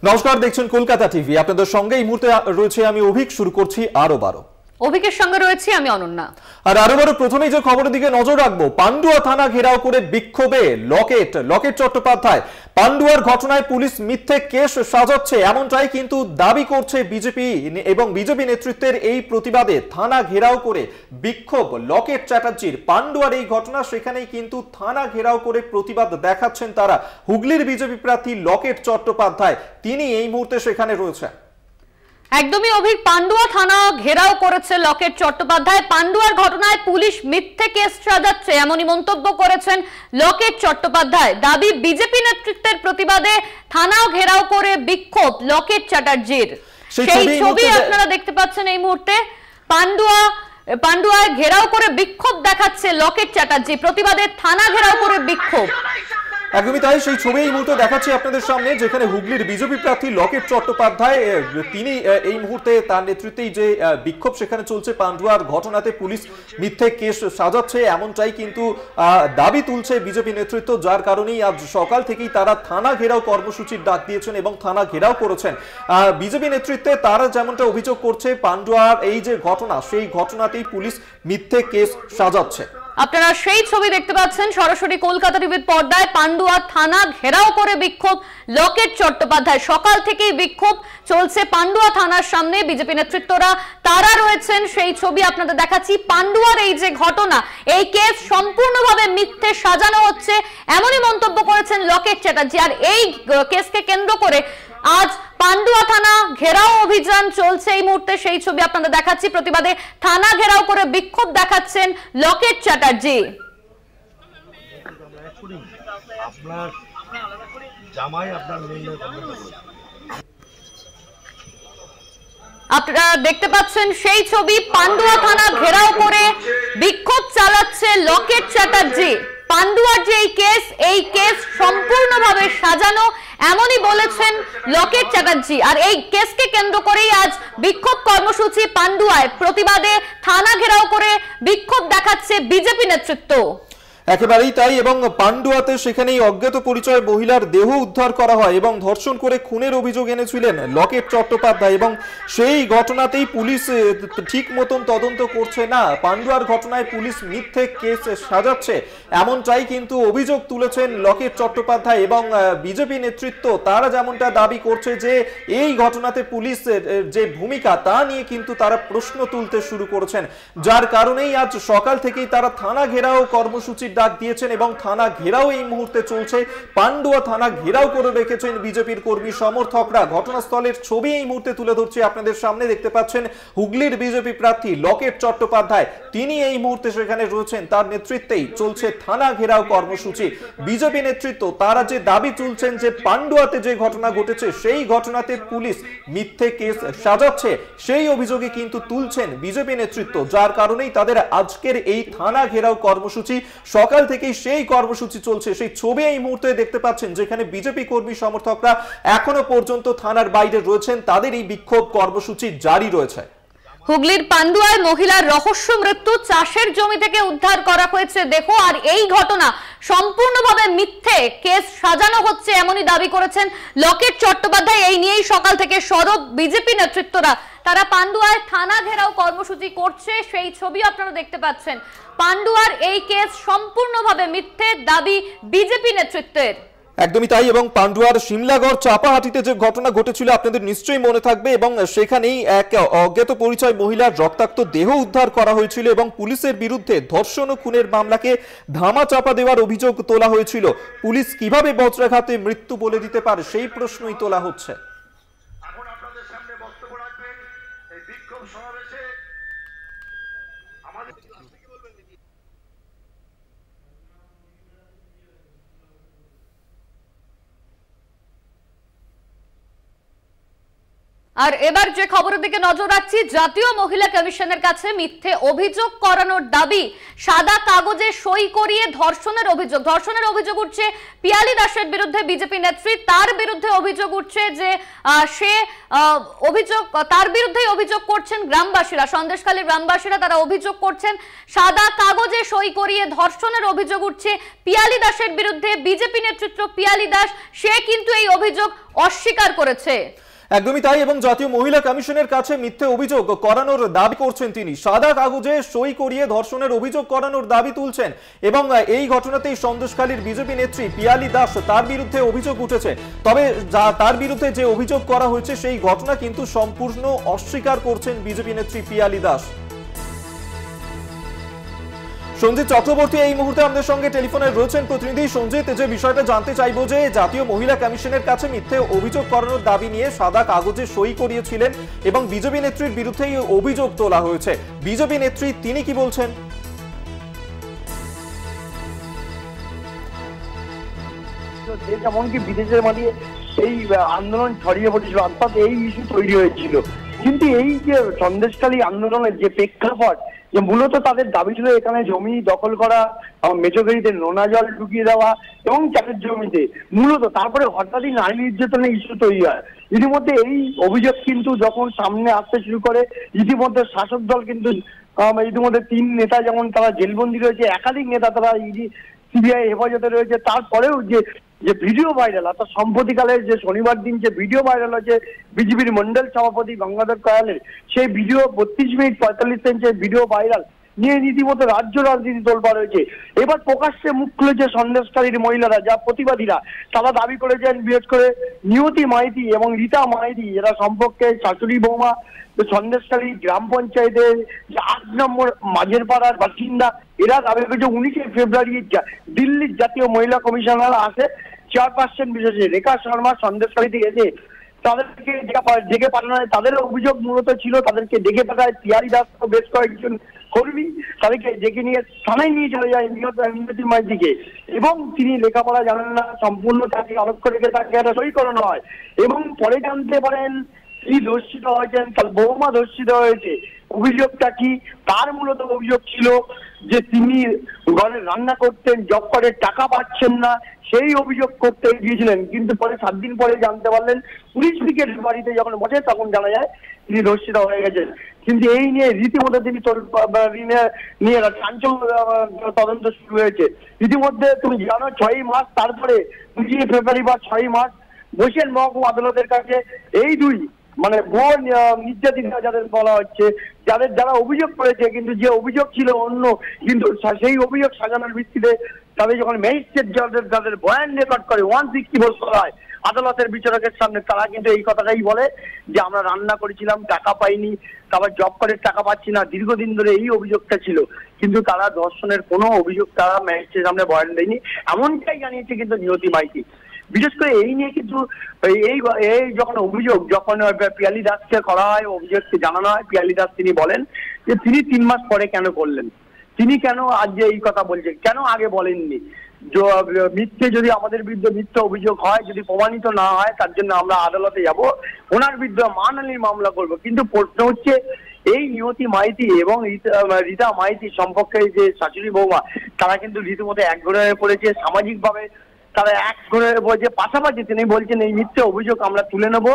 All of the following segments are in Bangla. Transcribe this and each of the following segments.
নমস্কার, দেখছেন কলকাতা টিভি। আপনাদের সঙ্গে এই মুহূর্তে রয়েছে আমি অভিক। শুরু করছি আরো 12। অভিকের সঙ্গে রয়েছে আমি অনন্যা। আর আরো 12 প্রথমেই যে খবরের দিকে নজর রাখবো, পান্ডুয়া থানা ঘেরাও করে বিক্ষোভে লকেট চট্টোপাধ্যায়। পান্ডুয়ার ঘটনায় পুলিশ মিথ্যে কেস সাজাচ্ছে, এমনটাই কিন্তু দাবি করছে বিজেপি এবং বিজেপি নেতৃত্বের এই প্রতিবাদে থানা ঘেরাও করে বিক্ষোভ লকেট চ্যাটার্জির। পান্ডুয়ার এই ঘটনা, সেখানেই কিন্তু থানা ঘেরাও করে প্রতিবাদ দেখাচ্ছেন তারা। হুগলির বিজেপি প্রার্থী লকেট চট্টোপাধ্যায় তিনি এই মুহূর্তে সেখানে রয়েছেন। একদমই অভিক, পান্ডুয়া থানা ঘেরাও করেছে লকেট চট্টোপাধ্যায়। পান্ডুয়ার ঘটনায় পুলিশ মিথ্যে কেস সাজাচ্ছে, এমনই মন্তব্য করেছেন লকেট চট্টোপাধ্যায়। দাবি বিজেপি নেতৃত্বের প্রতিবাদে থানাও ঘেরাও করে বিক্ষোভ লকেট চ্যাটার্জির। সেই ছবি আপনারা দেখতে পাচ্ছেন এই মুহূর্তে। পান্ডুয়ায় ঘেরাও করে বিক্ষোভ দেখাচ্ছে লকেট চ্যাটার্জি, প্রতিবাদে থানা ঘেরাও করে বিক্ষোভ। একদমই তাই, সেই ছবি এই মুহূর্তে দেখাচ্ছি আপনাদের সামনে, যেখানে হুগলির বিজেপি প্রার্থী লকেট চট্টোপাধ্যায় তিনি এই মুহূর্তে তার নেতৃত্বেই যে বিক্ষোভ সেখানে চলছে। পান্ডুয়ার ঘটনাতে পুলিশ মিথ্যে কেস সাজাচ্ছে, এমনটাই কিন্তু দাবি তুলছে বিজেপি নেতৃত্ব, যার কারণেই আজ সকাল থেকেই তারা থানা ঘেরাও কর্মসূচির ডাক দিয়েছেন এবং থানা ঘেরাও করেছেন। বিজেপি নেতৃত্বে তারা যেমনটা অভিযোগ করছে, পান্ডুয়ার এই যে ঘটনা, সেই ঘটনাতেই পুলিশ মিথ্যে কেস সাজাচ্ছে। আপনারা সেই ছবি দেখতে পাচ্ছেন সরাসরি কলকাতা টিভির পর্দায়। পান্ডুয়া থানা ঘেরাও করে বিক্ষোভ লকেট চট্টোপাধ্যায়। সকাল থেকেই বিক্ষোভ চলছে পান্ডুয়া থানার সামনে। বিজেপি নেতৃত্বরা তারা রয়েছেন, সেই ছবি আপনাদের দেখাচ্ছি। পান্ডুয়ার এই যে ঘটনা, এই কেস সম্পূর্ণভাবে মিথ্যে সাজানো হচ্ছে, এমনই মন্তব্য করেছেন লকেট চ্যাটার্জি। আর এই কেসকে কেন্দ্র করে আজ পান্ডুয়া থানা ঘেরাও অভিযান চলছে এই মুহূর্তে, সেই ছবি আপনাদের দেখাচ্ছি। প্রতিবাদে থানা ঘেরাও করে বিক্ষোভ দেখাচ্ছেন লকেট চ্যাটার্জি। আপনারা দেখতে পাচ্ছেন সেই ছবি, পান্ডুয়া থানা ঘেরাও করে বিক্ষোভ চালাচ্ছে লকেট চ্যাটার্জি। পান্ডুয়ার যে এই কেস সম্পূর্ণভাবে সাজানো, এমনই বলেছেন লকেট চ্যাটার্জি। আর এই কেসকে কেন্দ্র করেই আজ বিক্ষোভ কর্মসূচি পান্ডুয়ায়, প্রতিবাদে থানা ঘেরাও করে বিক্ষোভ দেখাচ্ছে বিজেপি নেতৃত্ব। একেবারেই তাই, এবং পান্ডুয়াতে সেখানেই অজ্ঞাত পরিচয় মহিলার দেহ উদ্ধার করা হয় এবং ধর্ষণ করে খুনের অভিযোগ এনেছিলেন লকেট চট্টোপাধ্যায়, এবং সেই ঘটনাতেই পুলিশ ঠিক মতন তদন্ত করছে না। পান্ডুয়ার ঘটনায় পুলিশ মিথ্যে কেস সাজাচ্ছে, এমনটাই কিন্তু অভিযোগ তুলেছেন লকেট চট্টোপাধ্যায় এবং বিজেপি নেতৃত্ব। তারা যেমনটা দাবি করছে যে এই ঘটনাতে পুলিশের যে ভূমিকা, তা নিয়ে কিন্তু তারা প্রশ্ন তুলতে শুরু করেছেন, যার কারণেই আজ সকাল থেকেই তারা থানা ঘেরাও কর্মসূচি ডাক দিয়েছেন এবং থানা ঘেরাও এই মুহূর্তে চলছে। পান্ডুয়া থানা ঘেরাও করে রেখেছেন বিজেপির কর্মী সমর্থকরা। ঘটনাস্থলের ছবি এই মুহূর্তে তুলে ধরছি আপনাদের সামনে। দেখতে পাচ্ছেন হুগলির বিজেপি প্রার্থী লকেট চট্টোপাধ্যায়, তিনি এই মুহূর্তে সেখানে রয়েছেন। তার নেতৃত্বেই চলছে থানা ঘেরাও কর্মসূচি। বিজেপি নেতৃত্ব তারা যে দাবি তুলছেন যে পান্ডুয়াতে যে ঘটনা ঘটেছে, সেই ঘটনাতে পুলিশ মিথ্যে কেস সাজাচ্ছে, সেই অভিযোগে কিন্তু তুলছেন বিজেপি নেতৃত্ব, যার কারণেই তাদের আজকের এই থানা ঘেরাও কর্মসূচি। সকাল থেকেই সেই কর্মসূচি চলছে, সেই ছবি এই মুহূর্তে দেখতে পাচ্ছেন, যেখানে বিজেপি কর্মী সমর্থকরা এখনো পর্যন্ত থানার বাইরে রয়েছেন। তাদের এই বিক্ষোভ কর্মসূচি জারি রয়েছে। হুগলির পান্ডুয়ায় মহিলার রহস্য মৃত্যু, চাষের জমি থেকে উদ্ধার করা হয়েছে দেহ। আর এই ঘটনা সম্পূর্ণভাবে মিথ্যে কেস সাজানো হচ্ছে, এমনই দাবি করেছেন লকেট চট্টোপাধ্যায়। এই নিয়েই সকাল থেকে সরব বিজেপি নেতৃত্বরা। তারা পান্ডুয়ায় থানা ঘেরাও কর্মসূচি করছে, সেই ছবি আপনারা দেখতে পাচ্ছেন। পান্ডুয়ার এই কেস সম্পূর্ণভাবে মিথ্যে, দাবি বিজেপি নেতৃত্বের। একদমই তাই, এবং পান্ডুয়ার শিমলাগড় চাপাহাটিতে যে ঘটনা ঘটেছিল আপনাদের নিশ্চয়ই মনে থাকবে, এবং সেখানেই এক অজ্ঞাত পরিচয় মহিলার রক্তাক্ত দেহ উদ্ধার করা হয়েছিল এবং পুলিশের বিরুদ্ধে ধর্ষণ ও খুনের মামলাকে ধামা চাপা দেওয়ার অভিযোগ তোলা হয়েছিল। পুলিশ কিভাবে বজ্রাঘাতে মৃত্যু বলে দিতে পারে, সেই প্রশ্নই তোলা হচ্ছে। আর এবার যে খবরের দিকে নজর রাখছি, জাতীয় মহিলা কমিশনের কাছে মিথ্যে অভিযোগ করানোর দাবি, সাদা কাগজে সই করিয়ে ধর্ষণের অভিযোগ উঠছে পিয়ালি দাসের বিরুদ্ধে। বিজেপি নেত্রী, তার বিরুদ্ধে অভিযোগ উঠছে যে তার বিরুদ্ধেই অভিযোগ করছেন গ্রামবাসীরা, সন্দেশখালীর গ্রামবাসীরা তারা অভিযোগ করছেন সাদা কাগজে সই করিয়ে ধর্ষণের অভিযোগ উঠছে পিয়ালি দাসের বিরুদ্ধে। বিজেপি নেতৃত্ব পিয়ালি দাস সে কিন্তু এই অভিযোগ অস্বীকার করেছে। একদমই তাই, এবং জাতীয় মহিলা কমিশনের কাছে মিথ্যে অভিযোগ করানোর দাবি করছেন তিনি। সাদা কাগজে সই করিয়ে ধর্ষণের অভিযোগ করানোর দাবি তুলছেন, এবং এই ঘটনাতেই সন্দেশখালীর বিজেপি নেত্রী পিয়ালি দাস তার বিরুদ্ধে অভিযোগ উঠেছে। তবে তার বিরুদ্ধে যে অভিযোগ করা হয়েছে সেই ঘটনা কিন্তু সম্পূর্ণ অস্বীকার করছেন বিজেপি নেত্রী পিয়ালি দাস। সঞ্জিত চক্রবর্তী এই মুহূর্তে আমাদের সঙ্গে টেলিফোনে রয়েছেন প্রতিনিধি। সঞ্জিত, যে বিষয়টা জানতে চাইবো যে জাতীয় মহিলা কমিশনের কাছে মিথ্যে অভিযোগ করানোর দাবি নিয়ে সাদা কাগজে সই করিয়েছিলেন এবং বিজেপি নেত্রীর বিরুদ্ধে এই অভিযোগ তোলা হয়েছে। বিজেপি নেত্রী তিনি কি বলছেন? এমনকি বিদেশের মাটিয়ে এই আন্দোলন ছড়িয়ে পড়েছিল, অর্থাৎ এই ইস্যু তৈরি হয়েছিল। কিন্তু এই যে সন্দেশখালী আন্দোলনের যে প্রেক্ষাপট, যে মূলত তাদের দাবি ছিল এখানে জমি দখল করা, মেচোগেরিতে নোনা জল ঢুকিয়ে দেওয়া এবং চাষের জমিতে মূলত, তারপরে হঠাৎই নারী নির্যাতনের ইস্যু তৈরি হয়। ইতিমধ্যে এই অভিযোগ কিন্তু যখন সামনে আসতে শুরু করে, ইতিমধ্যে শাসক দল কিন্তু ইতিমধ্যে 3 নেতা যেমন তারা জেলবন্দি রয়েছে, একাধিক নেতা তারা সিবিআই হেফাজতে রয়েছে। তারপরেও যে ভিডিও ভাইরাল, অর্থাৎ সম্প্রতিকালে যে শনিবার দিন যে ভিডিও ভাইরাল হয়েছে বিজেপির মন্ডল সভাপতি গঙ্গাধর কয়ালের, সেই video 32 minute 45 second video viral নিয়ে রীতিমতো রাজ্য রাজনীতি তোলপাড় হয়েছে। এবার প্রকাশ্যে মুখ খুলেছে সন্দেশকারীর মহিলারা, যা প্রতিবাদীরা তারা দাবি করেছেন, বিশেষ করে নিয়তি মাইতি এবং রীতা মাইতি, এরা সম্পর্কে শাশুড়ি বৌমা সন্দেশকারী গ্রাম পঞ্চায়েতের 8 নম্বর মাঝের পাড়ার বাসিন্দা। এরা দাবি করেছে 19 ফেব্রুয়ারি দিল্লির জাতীয় মহিলা কমিশনার আসে, চেয়ারপারসন বিশেষে রেখা শর্মা সন্দেশকারীতে এসে তাদেরকে ডেকে পাঠানো হয়। তাদের অভিযোগ মূলত ছিল তাদেরকে ডেকে পাঠায় পিয়ালি দাস বেশ কয়েকজন কর্মী, তাদেরকে ডেকে নিয়ে থানায় নিয়ে চলে যায় নিয়তি মাইতিকে, এবং তিনি লেখাপড়া জানেন না, সম্পূর্ণ তাকে আলোক করে তাকে একটা সই করানো হয়। এবং পরে জানতে পারেন তিনি ধর্ষিত হয়েছেন, তার বৌমা ধর্ষিত হয়েছে। অভিযোগটা কি? তার মূলত অভিযোগ ছিল যে তিনি ঘরে রান্না করতেন, জব করে টাকা পাচ্ছেন না, সেই অভিযোগ করতে গিয়েছিলেন। কিন্তু পরে 7 দিন পরে জানতে পারলেন, পুলিশ ব্রিগেড বাড়িতে যখন বসে তখন জানা যায় তিনি ধর্ষিত হয়ে গেছেন। কিন্তু এই নিয়ে রীতিমতো তিনি নিয়ে চাঞ্চল্য তদন্ত শুরু হয়েছে। রীতিমধ্যে তুমি জানো 6 মাস তারপরে 25 ফেব্রুয়ারি বা 6 মাস বসেন মহকুমা আদালতের কাছে এই দুই ভুয়ো নির্যাতিতা যাদের বলা হচ্ছে, যারা অভিযোগ করেছে, কিন্তু যে অভিযোগ ছিল অন্য, কিন্তু সেই অভিযোগ সাজানোর ভিত্তিতে তাদের যখন ম্যাজিস্ট্রেট জজের তাদের বয়ান রেকর্ড করে 160 ভোট করা হয় আদালতের বিচারকের সামনে, তারা কিন্তু এই কথাটাই বলে যে আমরা রান্না করেছিলাম, টাকা পাইনি, তারপর জব করে টাকা পাচ্ছি না, দীর্ঘদিন ধরে এই অভিযোগটা ছিল। কিন্তু তারা ধর্ষণের কোনো অভিযোগ তারা ম্যাজিস্ট্রেটের সামনে বয়ান দেয়নি, এমনটাই জানিয়েছে কিন্তু নিয়তি মাইতি। বিশেষ করে এই নিয়ে কিন্তু এই যখন অভিযোগ পিয়ালি দাসকে করা হয়, অভিযোগকে জানানো হয়, পিয়ালি দাস তিনি বলেন যে তিনি 3 মাস পরে কেন করলেন, তিনি কেন আজ যে এই কথা বলছেন, কেন আগে বলেননি। মিথ্যে যদি আমাদের বিরুদ্ধে মিথ্যে অভিযোগ হয়, যদি প্রমাণিত না হয়, তার জন্য আমরা আদালতে যাব, ওনার বিরুদ্ধে মানহানির মামলা করব। কিন্তু প্রশ্ন হচ্ছে এই নিয়তি মাইতি এবং রীতা মাইতি সম্পর্কে যে শাশুড়ি বৌমা, তারা কিন্তু রীতিমতো একঘরে হয়ে পড়েছে সামাজিকভাবে, তারা একঘরে বলছে। পাশাপাশি তিনি বলছেন এই মিথ্যে অভিযোগ আমরা তুলে নেব।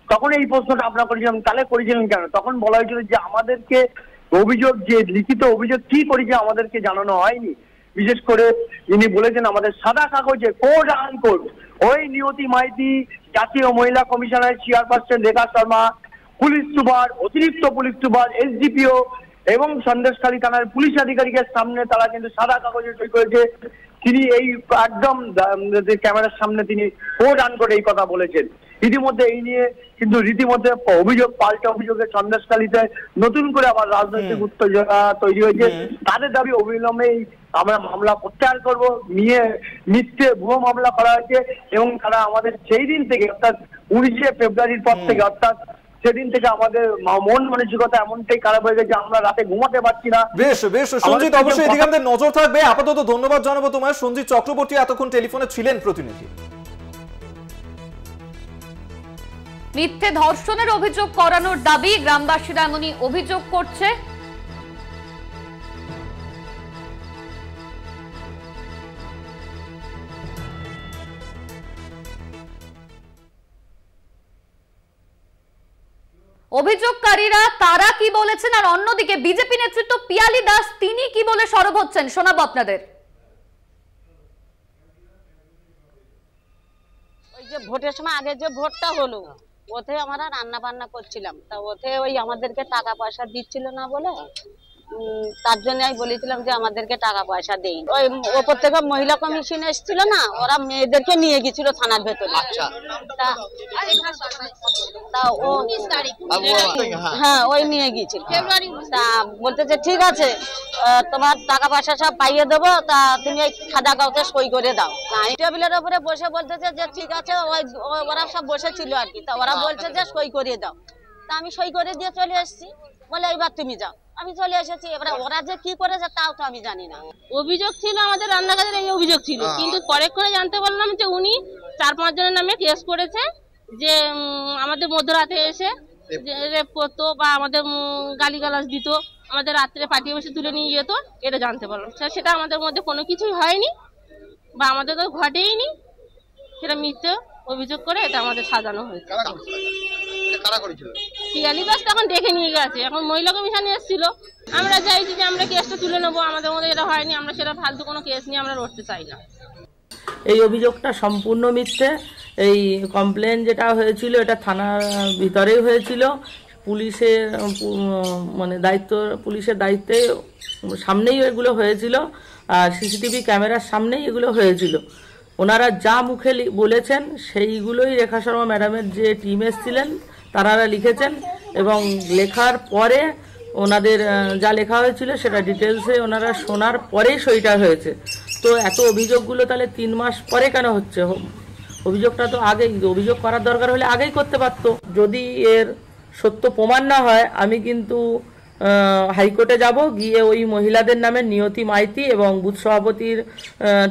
তখন এই প্রশ্নটা আপনারা করেছিলাম, তাহলে করেছিলেন কেন? তখন বলা হয়েছিল যে আমাদেরকে অভিযোগ, যে লিখিত অভিযোগ কি করেছে আমাদেরকে জানানো হয়নি। বিশেষ করে তিনি বলেছেন আমাদের সাদা কাগজে কোড আনকোড ওই নিয়তি মাইতি, জাতীয় মহিলা কমিশনের চেয়ারপারসন রেখা শর্মা, পুলিশ সুপার, অতিরিক্ত পুলিশ সুপার, এসডিপিও এবং সন্দেশখালী থানার পুলিশ আধিকারিকের সামনে তারা কিন্তু সাদা কাগজে সই করেছে। তিনি এই একদম ক্যামেরার সামনে তিনি কোড আনকোড এই কথা বলেছেন। ইতিমধ্যে এই নিয়ে কিন্তু রীতিমধ্যে অভিযোগ পাল্টা অভিযোগের সন্দেশখালীতে নতুন করে আবার রাজনৈতিক উত্তেজনা তৈরি হয়েছে। তাদের দাবি অবিলম্বে আমরা মামলা প্রত্যাহার করব, নিয়ে মিথ্যে ভুয়ো মামলা করা হয়েছে এবং তারা আমাদের সেই দিন থেকে অর্থাৎ 19 ফেব্রুয়ারির পর থেকে, অর্থাৎ সেদিন থেকে আমাদের মন মানসিকতা এমনটাই খারাপ হয়ে গেছে, আমরা রাতে ঘুমাতে পারছি না। বেশ সঞ্জিত, অবশ্যই এদিকে আমাদের নজর থাকবে। আপাতত ধন্যবাদ জানাবো তোমার। সঞ্জিত চক্রবর্তী এতক্ষণ টেলিফোনে ছিলেন প্রতিনিধি। মিথ্যে ধর্ষণের অভিযোগ করানোর দাবি, গ্রামবাসীরা এমনই অভিযোগ করছে। অভিযোগকারীরা তারা কি বলেছেন, আর অন্যদিকে বিজেপি নেতৃত্ব পিয়ালি দাস তিনি কি বলে সরব হচ্ছেন, শোনাবো আপনাদের। ওই যে ভোটের সময় আগে যে ভোটটা হলো ওতে আমরা রান্না বান্না করছিলাম, তা ওতে ওই আমাদেরকে টাকা পয়সা দিচ্ছিল না বলে তার জন্য আমি বলেছিলাম যে আমাদেরকে টাকা পয়সা দেই। ওই ওপর থেকে মহিলা কমিশন এসেছিল না, ওরা মেয়েদেরকে নিয়ে গেছিল থানার ভেতরে। তা ও হ্যাঁ ওই নিয়ে গিয়েছিল। তা বলতেছে ঠিক আছে তোমার টাকা পয়সা সব পাইয়ে দেবো, তা তুমি ওই খাতা কাগজে সই করে দাও। টেবিলের উপরে বসে বলতেছে যে ঠিক আছে, ওরা সব বসেছিল আর কি, তা ওরা বলছে যে সই করে দাও। তা আমি সই করে দিয়ে চলে এসেছি, বলে এবার তুমি যাও। আমি চলে এসেছি, এবার ওরা যে কি করেছে তাও তো আমি জানি না। অভিযোগ ছিল আমাদের রান্নাঘরের এই অভিযোগ ছিল, কিন্তু পরেক্ষণে জানতে পারলাম যে উনি 4-5 জনের নামে কেস করেছে, যে আমাদের মধ্যরাতে এসে রেপ করতো বা আমাদের গালিগালাজ দিত, আমাদের রাত্রে পাঠিয়ে বসে তুলে নিয়ে যেত, এটা জানতে পারলাম। সেটা আমাদের মধ্যে কোনো কিছুই হয়নি বা আমাদের তো ঘটেইনি, সেটা মিথ্যে অভিযোগ করে এটা আমাদের সাজানো হয়েছে। পিয়ালি দাস তখন দেখে নিয়ে গেছে, এখন মহিলা কমিশন এসেছিল। আমরা চাইছি যে আমরা কেসটা তুলে নেবো, আমাদের মধ্যে এটা হয়নি, আমরা সেটা ফালতু কোনো কেস নিয়ে আমরা লড়তে চাই না। এই অভিযোগটা সম্পূর্ণ মিথ্যে। এই কমপ্লেন যেটা হয়েছিল এটা থানার ভিতরেই হয়েছিল, পুলিশের মানে পুলিশের দায়িত্বে সামনেই এগুলো হয়েছিল, আর সিসিটিভি ক্যামেরার সামনেই এগুলো হয়েছিল। ওনারা যা মুখে বলেছেন সেইগুলোই রেখা শর্মা ম্যাডামের যে টিম এসেছিলেন তারা লিখেছেন, এবং লেখার পরে ওনাদের যা লেখা হয়েছিল সেটা ডিটেলসে ওনারা শোনার পরেই সইটা হয়েছে। তো এত অভিযোগগুলো তাহলে 3 মাস পরে কেন হচ্ছে? অভিযোগটা তো আগেই, অভিযোগ করার দরকার হলে আগেই করতে পারতো। যদি এর সত্য প্রমাণ না হয় আমি কিন্তু হাইকোর্টে যাব, গিয়ে ওই মহিলাদের নামে নিয়তি মাইতি এবং বুথ সভাপতির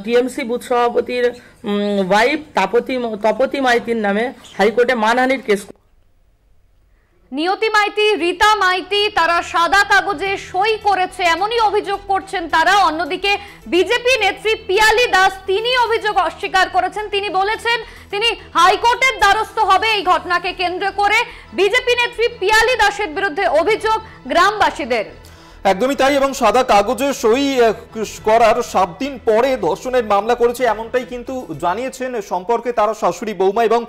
টিএমসি বুথ সভাপতির ওয়াইফ তপতি মাইতির নামে হাইকোর্টে মানহানির কেস। নিয়তি মাইতি, রীতা মাইতি তারা সাদা কাগজে সই করেছে এমনই অভিযোগ করছেন তারা। অন্যদিকে বিজেপি নেত্রী পিয়ালি দাস তিনি অভিযোগ অস্বীকার করেছেন। তিনি বলেছেন তিনি হাইকোর্টের দ্বারস্থ হবে এই ঘটনাকে কেন্দ্র করে। বিজেপি নেত্রী পিয়ালি দাসের বিরুদ্ধে অভিযোগ গ্রামবাসীদের। একদমই তাই, এবং সাদা কাগজে সই করার 7 দিন পরে ধর্ষণের মামলা করেছে এমনটাই কিন্তু জানিয়েছেন সম্পর্কে তারা শাশুড়ি বৌমা, এবং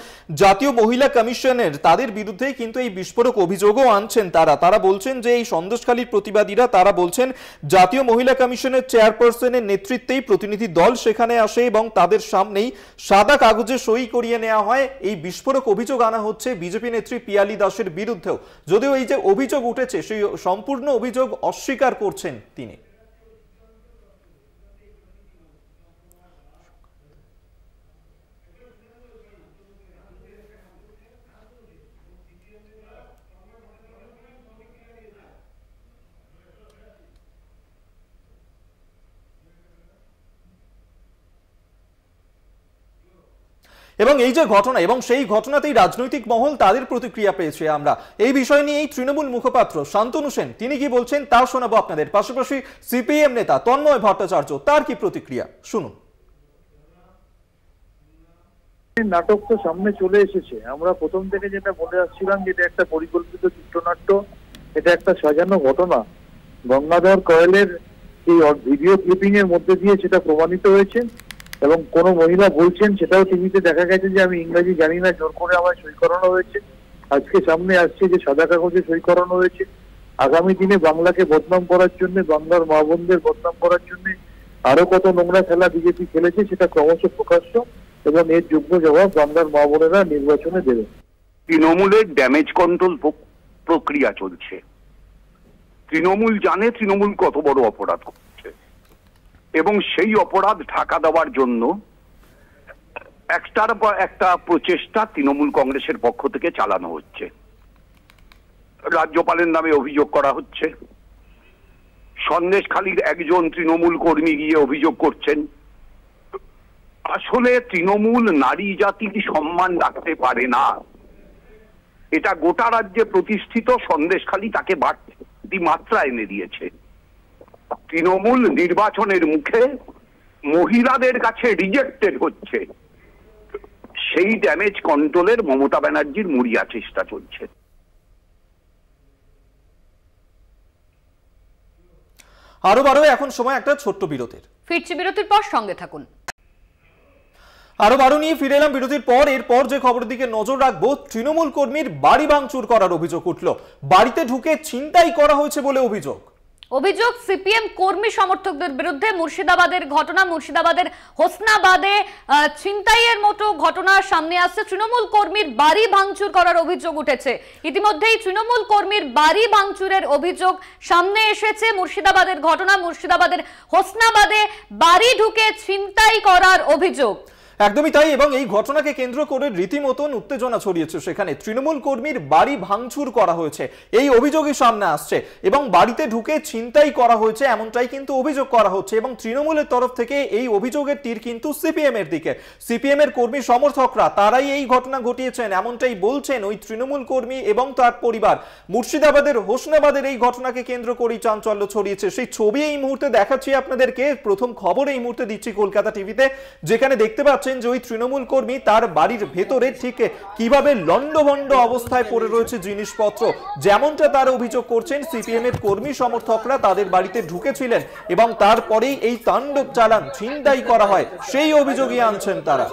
জাতীয় মহিলা কমিশনের তাদের বিরুদ্ধে কিন্তু এই বিস্ফোরক অভিযোগও আনছেন তারা বলছেন যে এই সন্দেশখালীর প্রতিবাদীরা তারা বলছেন জাতীয় মহিলা কমিশনের চেয়ারপারসনের নেতৃত্বেই প্রতিনিধি দল সেখানে আসে এবং তাদের সামনেই সাদা কাগজে সই করিয়ে নেওয়া হয়। এই বিস্ফোরক অভিযোগ আনা হচ্ছে বিজেপি নেত্রী পিয়ালি দাসের বিরুদ্ধেও, যদিও এই যে অভিযোগ উঠেছে সেই সম্পূর্ণ অভিযোগ অস্বীকার করছেন তিনি। এবং এই যে ঘটনা এবং সেই ঘটনাতেই রাজনৈতিক মহল তাদের প্রতিক্রিয়া পেয়েছে। আমরা এই বিষয় নিয়ে এই তৃণমূল মুখপাত্র শান্তনু সেন তিনি কি বলছেন তা শোনাবো আপনাদের। পাশাপাশি সিপিএম নেতা তন্ময় ভট্টাচার্য তার কি প্রতিক্রিয়া শুনুন। নাটক তো সামনে চলে এসেছে, আমরা প্রথম থেকে যেটা বলে আসছিলাম যে এটা একটা পরিকল্পিত চিত্রনাট্য, এটা একটা সাজানো ঘটনা। গঙ্গাধর কয়েলের এই ভিডিও ক্লিপিং এর মধ্যে দিয়ে সেটা প্রমাণিত হয়েছে, এবং কোন মহিলা বলছেন সেটাও টিভিতে দেখা গেছে যে আমি ইংরেজি জানি না, জোর করে আমার সই করানো হয়েছে। আজকে সামনে আসছে যে সাদা কাগজে সই করানো হয়েছে। আগামী দিনে বাংলাকে বদনাম করার জন্য, বাংলার মা বোনদের বদনাম করার জন্য আরো কত নোংরা খেলা বিজেপি খেলেছে সেটা ক্রমশ প্রকাশ্য, এবং এর যোগ্য জবাব বাংলার মা বোনেরা নির্বাচনে দেবে। তৃণমূলের ড্যামেজ কন্ট্রোল প্রক্রিয়া চলছে। তৃণমূল জানে তৃণমূল কত বড় অপরাধ করছে, এবং সেই অপরাধ ঢাকা দেওয়ার জন্য একটার পর একটা প্রচেষ্টা তৃণমূল কংগ্রেসের পক্ষ থেকে চালানো হচ্ছে। রাজ্যপালের নামে অভিযোগ করা হচ্ছে, সন্দেশখালীর একজন তৃণমূল কর্মী গিয়ে অভিযোগ করছেন। আসলে তৃণমূল নারী জাতির সম্মান রাখতে পারে না, এটা গোটা রাজ্যে প্রতিষ্ঠিত সন্দেশখালী তাকে বাড়তি মাত্রা এনে দিয়েছে। তৃণমূল নির্বাচনের মুখে মহিলাদের কাছে রিজেক্টেড হচ্ছে, সেই ড্যামেজ কন্ট্রোলের মমতা ব্যানার্জির মরিয়া চেষ্টা চলছে। আরো বারো এখন সময় একটা ছোট্ট বিরতির। ফিরছি বিরতির পর, সঙ্গে থাকুন। আরো বারো নিয়ে ফিরে এলাম বিরতির পর। এরপর যে খবরের দিকে নজর রাখবো, তৃণমূল কর্মীর বাড়ি ভাঙচুর করার অভিযোগ উঠল, বাড়িতে ঢুকে ছিনতাই করা হয়েছে বলে অভিযোগ। সিপিএম কর্মী সমর্থকদের বিরুদ্ধে মুর্শিদাবাদের ঘটনা, মুর্শিদাবাদের হোসনাবাদে ছিনতাইয়ের মতো ঘটনা সামনে আসছে। তৃণমূল কর্মীর বাড়ি ভাঙচুর করার অভিযোগ উঠেছে। ইতিমধ্যেই তৃণমূল কর্মীর বাড়ি ভাঙচুরের অভিযোগ সামনে এসেছে। মুর্শিদাবাদের ঘটনা, মুর্শিদাবাদের হোসনাবাদে বাড়ি ঢুকে ছিনতাই করার অভিযোগ। একদমই তাই, এবং এই ঘটনাকে কেন্দ্র করে রীতিমতন উত্তেজনা ছড়িয়েছে সেখানে। তৃণমূল কর্মীর বাড়ি ভাঙচুর করা হয়েছে এই অভিযোগই সামনে আসছে, এবং বাড়িতে ঢুকে ছিনতাই করা হয়েছে এমনটাই কিন্তু অভিযোগ করা হচ্ছে। এবং তৃণমূলের তরফ থেকে এই অভিযোগের তীর কিন্তু সিপিএম এর দিকে। সিপিএম এর কর্মী সমর্থকরা তারাই এই ঘটনা ঘটিয়েছেন এমনটাই বলছেন ওই তৃণমূল কর্মী এবং তার পরিবার। মুর্শিদাবাদের হোসনাবাদের এই ঘটনাকে কেন্দ্র করেই চাঞ্চল্য ছড়িয়েছে। সেই ছবি এই মুহূর্তে দেখাচ্ছি আপনাদেরকে। প্রথম খবর এই মুহূর্তে দিচ্ছি কলকাতা টিভিতে, যেখানে দেখতে পাচ্ছেন যে ওই তৃণমূল কর্মী তার বাড়ির ভেতরে ঠিক কিভাবে লন্ডভন্ড অবস্থায় পড়ে রয়েছে জিনিসপত্র, যেমনটা তার অভিযোগ করছেন সিপিএম এর কর্মী সমর্থকরা তাদের বাড়িতে ঢুকেছিলেন এবং তারপরেই এই তাণ্ডব চালান, ছিনতাই করা হয়, সেই অভিযোগই আনছেন তারা।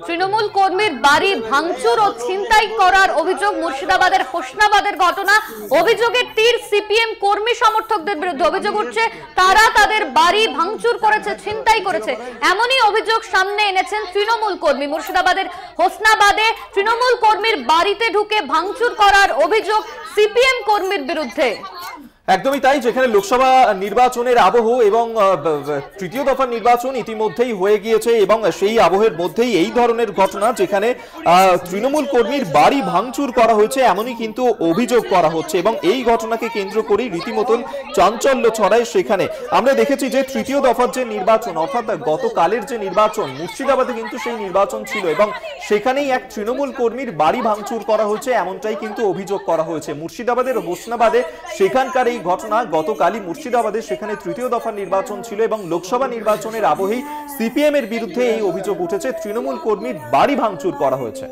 তৃণমূল কর্মীর বাড়ি ভাঙচুর ও ছিনতাই করার অভিযোগ, মুর্শিদাবাদের হোসনাবাদের ঘটনা। অভিযোগের তীর সিপিএম কর্মী সমর্থকদের বিরুদ্ধে। অভিযোগ উঠছে তারা তাদের বাড়ি ভাঙচুর করেছে, ছিনতাই করেছে, এমনই অভিযোগ সামনে এনেছেন তৃণমূল কর্মী। মুর্শিদাবাদের হোসনাবাদে তৃণমূল কর্মীর বাড়িতে ঢুকে ভাঙচুর করার অভিযোগ সিপিএম কর্মীর বিরুদ্ধে। একদমই তাই, যেখানে লোকসভা নির্বাচনের আবহ এবং তৃতীয় দফার নির্বাচন ইতিমধ্যেই হয়ে গিয়েছে এবং সেই আবহের মধ্যেই এই ধরনের ঘটনা, যেখানে তৃণমূল কর্মীর বাড়ি ভাঙচুর করা হয়েছে এমনই কিন্তু অভিযোগ করা হচ্ছে। এবং এই ঘটনাকে কেন্দ্র করেই রীতিমতন চাঞ্চল্য ছড়ায় সেখানে। আমরা দেখেছি যে তৃতীয় দফার যে নির্বাচন, অর্থাৎ গতকালের যে নির্বাচন, মুর্শিদাবাদে কিন্তু সেই নির্বাচন ছিল এবং সেখানেই এক তৃণমূল কর্মীর বাড়ি ভাঙচুর করা হয়েছে এমনটাই কিন্তু অভিযোগ করা হয়েছে। মুর্শিদাবাদের হোসনাবাদে সেখানকার এই ঘটনা, গতকালই মুর্শিদাবাদে সেখানে তৃতীয় দফা নির্বাচন ছিল এবং লোকসভা নির্বাচনের আবহেই সিপিএম এর বিরুদ্ধে এই অভিযোগ উঠেছে, তৃণমূল কর্মীর বাড়ি ভাঙচুর করা হয়েছে।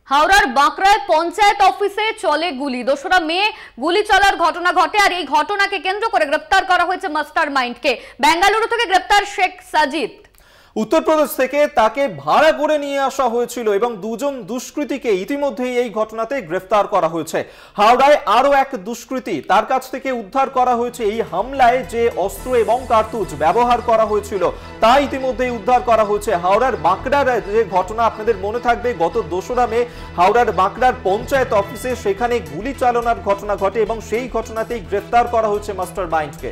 হাওড়ার বাঁকড়ায় পঞ্চায়েত অফিসে চলে গুলি। 2রা মে গুলি চলার ঘটনা ঘটে, আর এই ঘটনাকে কেন্দ্র করে গ্রেফতার করা হয়েছে মাস্টার মাইন্ডকে। বেঙ্গালুরু থেকে গ্রেফতার শেখ সাজিদ। উত্তরপ্রদেশ থেকে তাকে ভাড়া করে নিয়ে আসা হয়েছিল এবং দুজন দুষ্কৃতীকে ইতিমধ্যেই এই ঘটনাতে গ্রেফতার করা হয়েছে। হাওড়ায় আরো এক দুষ্কৃতী, তার কাছ থেকে উদ্ধার করা হয়েছে এই হামলায় যে অস্ত্র এবং কার্তুজ ব্যবহার করা হয়েছিল তা ইতিমধ্যেই উদ্ধার করা হয়েছে। হাওড়ার বাঁকড়ার যে ঘটনা আপনাদের মনে থাকবে, গত 2রা মে হাওড়ার বাঁকড়ার পঞ্চায়েত অফিসে সেখানে গুলি চালনার ঘটনা ঘটে এবং সেই ঘটনাতেই গ্রেফতার করা হয়েছে মাস্টার মাইন্ডকে।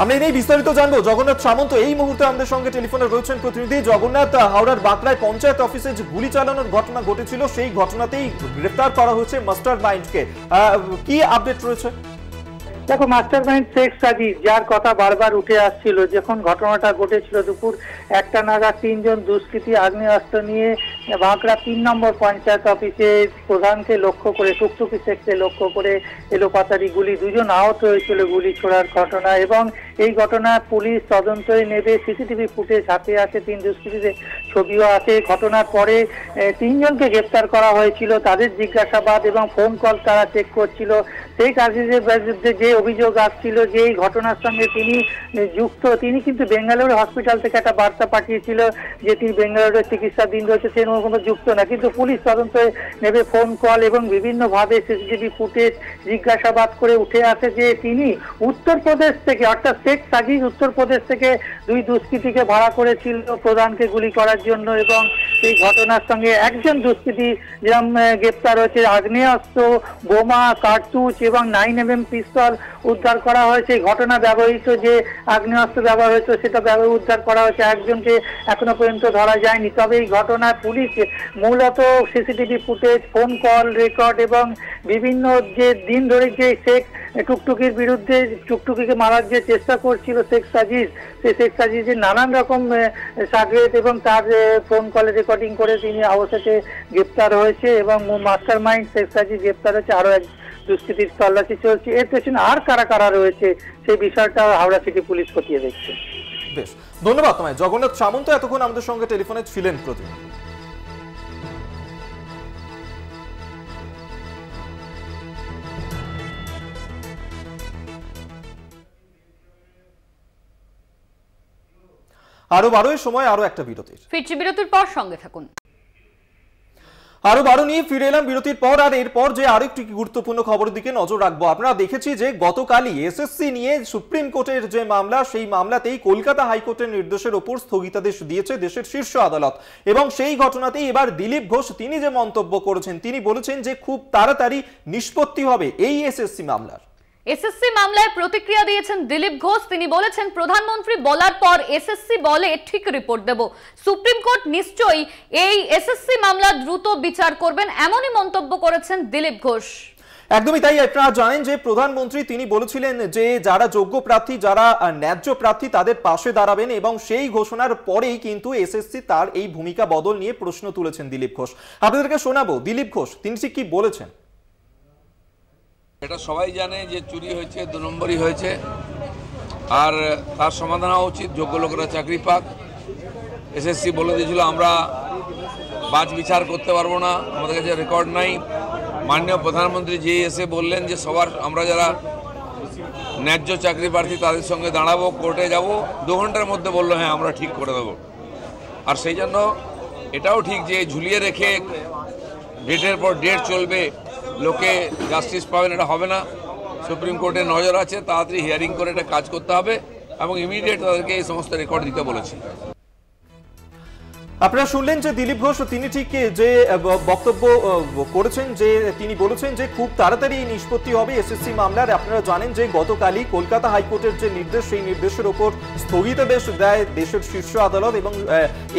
আমরা এই বিস্তারিত জানবো। জগন্নাথ সামন্ত এই মুহূর্তে আমাদের সঙ্গে টেলিফোনে রয়েছেন প্রতিনিধি। জগন্নাথ, হাওড়ার বাঁকড়ায় পঞ্চায়েত অফিসে যে গুলি চালানোর ঘটনা ঘটেছিল সেই ঘটনাতেই গ্রেফতার করা হয়েছে মাস্টার মাইন্ডকে, কি আপডেট রয়েছে? দেখো, মাস্টার মাইন্ড শেখ সাজিদ, যার কথা বারবার উঠে আসছিল, যখন ঘটনাটা ঘটেছিল দুপুর 1টা নাগাদ 3 জন দুষ্কৃতী আগ্নেয়াস্ত্র নিয়ে বাঁকড়া 3 নম্বর পঞ্চায়েত অফিসে প্রধানকে লক্ষ্য করে, টুকটুকি শেখকে লক্ষ্য করে এলোপাতাড়ি গুলি, 2 জন আহত হয়েছিল গুলি ছোড়ার ঘটনা। এবং এই ঘটনা পুলিশ তদন্তই নেবে, সিসিটিভি ফুটেজ হাতে আছে, 3 দুষ্কৃতীদের ছবিও আছে। ঘটনার পরে 3 জনকে গ্রেফতার করা হয়েছিল, তাদের জিজ্ঞাসাবাদ এবং ফোন কল তারা চেক করছিল। শেখ আজিজের বিরুদ্ধে যে অভিযোগ আসছিল যে এই ঘটনার সঙ্গে তিনি যুক্ত, তিনি কিন্তু বেঙ্গালুরু হসপিটাল থেকে একটা বার্তা পাঠিয়েছিল যে তিনি বেঙ্গালুরুর চিকিৎসাধীন রয়েছে, সে কোনো যুক্ত না। কিন্তু পুলিশ তদন্ত নেবে, ফোন কল এবং বিভিন্নভাবে সিসিটিভি ফুটেজ জিজ্ঞাসাবাদ করে উঠে আসে যে তিনি উত্তরপ্রদেশ থেকে, অর্থাৎ শেখ সাজিদ উত্তরপ্রদেশ থেকে 2 দুষ্কৃতীকে ভাড়া করেছিল প্রধানকে গুলি করার জন্য এবং সেই ঘটনার সঙ্গে একজন দুষ্কৃতী যেরকম গ্রেপ্তার হয়েছে, আগ্নেয়াস্ত্র, বোমা, কার্তুজ এবং 9mm পিস্তল উদ্ধার করা হয়েছে। ঘটনা ব্যবহৃত যে আগ্নেয়াস্ত্র ব্যবহার হয়েছে সেটা উদ্ধার করা হয়েছে। একজনকে এখনো পর্যন্ত ধরা যায়নি। তবে এই ঘটনায় পুলিশ মূলত CCTV footage, phone call record এবং বিভিন্ন যে দিন ধরে যে শেখ টুকটুকির বিরুদ্ধে টুকটুকিকে মারার যে চেষ্টা করছিল শেখ সাজিদ, সেই শেখ সাজিদের নানান রকম সাগরেদ এবং তার ফোন কলে রেকর্ডিং করে তিনি অবশেষে গ্রেপ্তার হয়েছে এবং মাস্টার মাইন্ড শেখ সাজিদ গ্রেপ্তার হয়েছে। আরো এক দুষ্কৃতির তল্লাশি চলছে। এর পেছনে আর কারা কারা রয়েছে সেই বিষয়টা হাওড়া সিটি পুলিশ খতিয়ে দেখছে। বেশ, ধন্যবাদ তোমায় জগন্নাথ সামন্ত এতক্ষণ আমাদের সঙ্গে টেলিফোনে ছিলেন প্রতিনিধি। আরো 12 সময় আরো একটা বিরতির। ফিরছি বিরতির পর, সঙ্গে থাকুন। আরো 12 নিয়ে ফিরে এলাম বিরতির পর। আর এরপর যে আরেকটি গুরুত্বপূর্ণ খবরের দিকে নজর রাখবো। আপনারা দেখেছি যে গতকালই এসএসসি নিয়ে সুপ্রিম কোর্টের যে মামলা, সেই মামলাতেই কলকাতা হাইকোর্টের নির্দেশের ওপর স্থগিতাদেশ দিয়েছে দেশের শীর্ষ আদালত। এবং সেই ঘটনাতেই এবার দিলীপ ঘোষ তিনি যে মন্তব্য করেছেন, তিনি বলেছেন যে খুব তাড়াতাড়ি নিষ্পত্তি হবে এই এসএসসি মামলার। এসএসসি মামলায় প্রতিক্রিয়া দিয়েছেন দিলীপ ঘোষ। তিনি বলেছেন, প্রধানমন্ত্রী বলার পর এসএসসি বলে ঠিক রিপোর্ট দেব। সুপ্রিম কোর্ট নিশ্চয়ই এই এসএসসি মামলা দ্রুত বিচার করবেন, এমনই মন্তব্য করেছেন দিলীপ ঘোষ। একদমই তাই। আপনারা জানেন যে প্রধানমন্ত্রী তিনি বলেছিলেন যে যারা যোগ্য প্রার্থী, যারা ন্যায্য প্রার্থী তাদের পাশে দাঁড়াবেন এবং সেই ঘোষণার পরেই কিন্তু এসএসসি তার এই ভূমিকা বদল নিয়ে প্রশ্ন তুলেছেন দিলীপ ঘোষ। আপনাদেরকে শোনাবো দিলীপ ঘোষ তিনি ঠিক কি বলেছেন। এটা সবাই জানে যে চুরি হয়েছে, 2 নম্বরই হয়েছে, আর তার সমাধান হওয়া উচিত। যোগ্য লোকেরা চাকরি পাক। এসএসসি বলে দিয়েছিল আমরা বাজ বিচার করতে পারবো না, আমাদের কাছে রেকর্ড নাই। মাননীয় প্রধানমন্ত্রী যে এসে বললেন যে সবার আমরা যারা ন্যায্য চাকরি প্রার্থী তাদের সঙ্গে দাঁড়াবো, কোর্টে যাব, 2 ঘন্টার মধ্যে বললো হ্যাঁ আমরা ঠিক করে দেবো। আর সেই জন্য এটাও ঠিক যে ঝুলিয়ে রেখে ডেটের পর ডেট চলবে, লোকে জাস্টিস পাবেন, এটা হবে না। সুপ্রিম কোর্টের নজর আছে, তাড়াতাড়ি হিয়ারিং করে এটা কাজ করতে হবে এবং ইমিডিয়েট তাদেরকে এই সমস্ত রেকর্ড দিতে বলেছি। আপনারা শুনলেন যে দিলীপ ঘোষ তিনি ঠিক যে বক্তব্য করেছেন, যে তিনি বলেছেন যে খুব তাড়াতাড়ি নিষ্পত্তি হবে এসএসসি মামলার। আপনারা জানেন যে গতকালই কলকাতা হাইকোর্টের যে নির্দেশ, সেই নির্দেশের ওপর স্থগিতাদেশ দেয় দেশের শীর্ষ আদালত এবং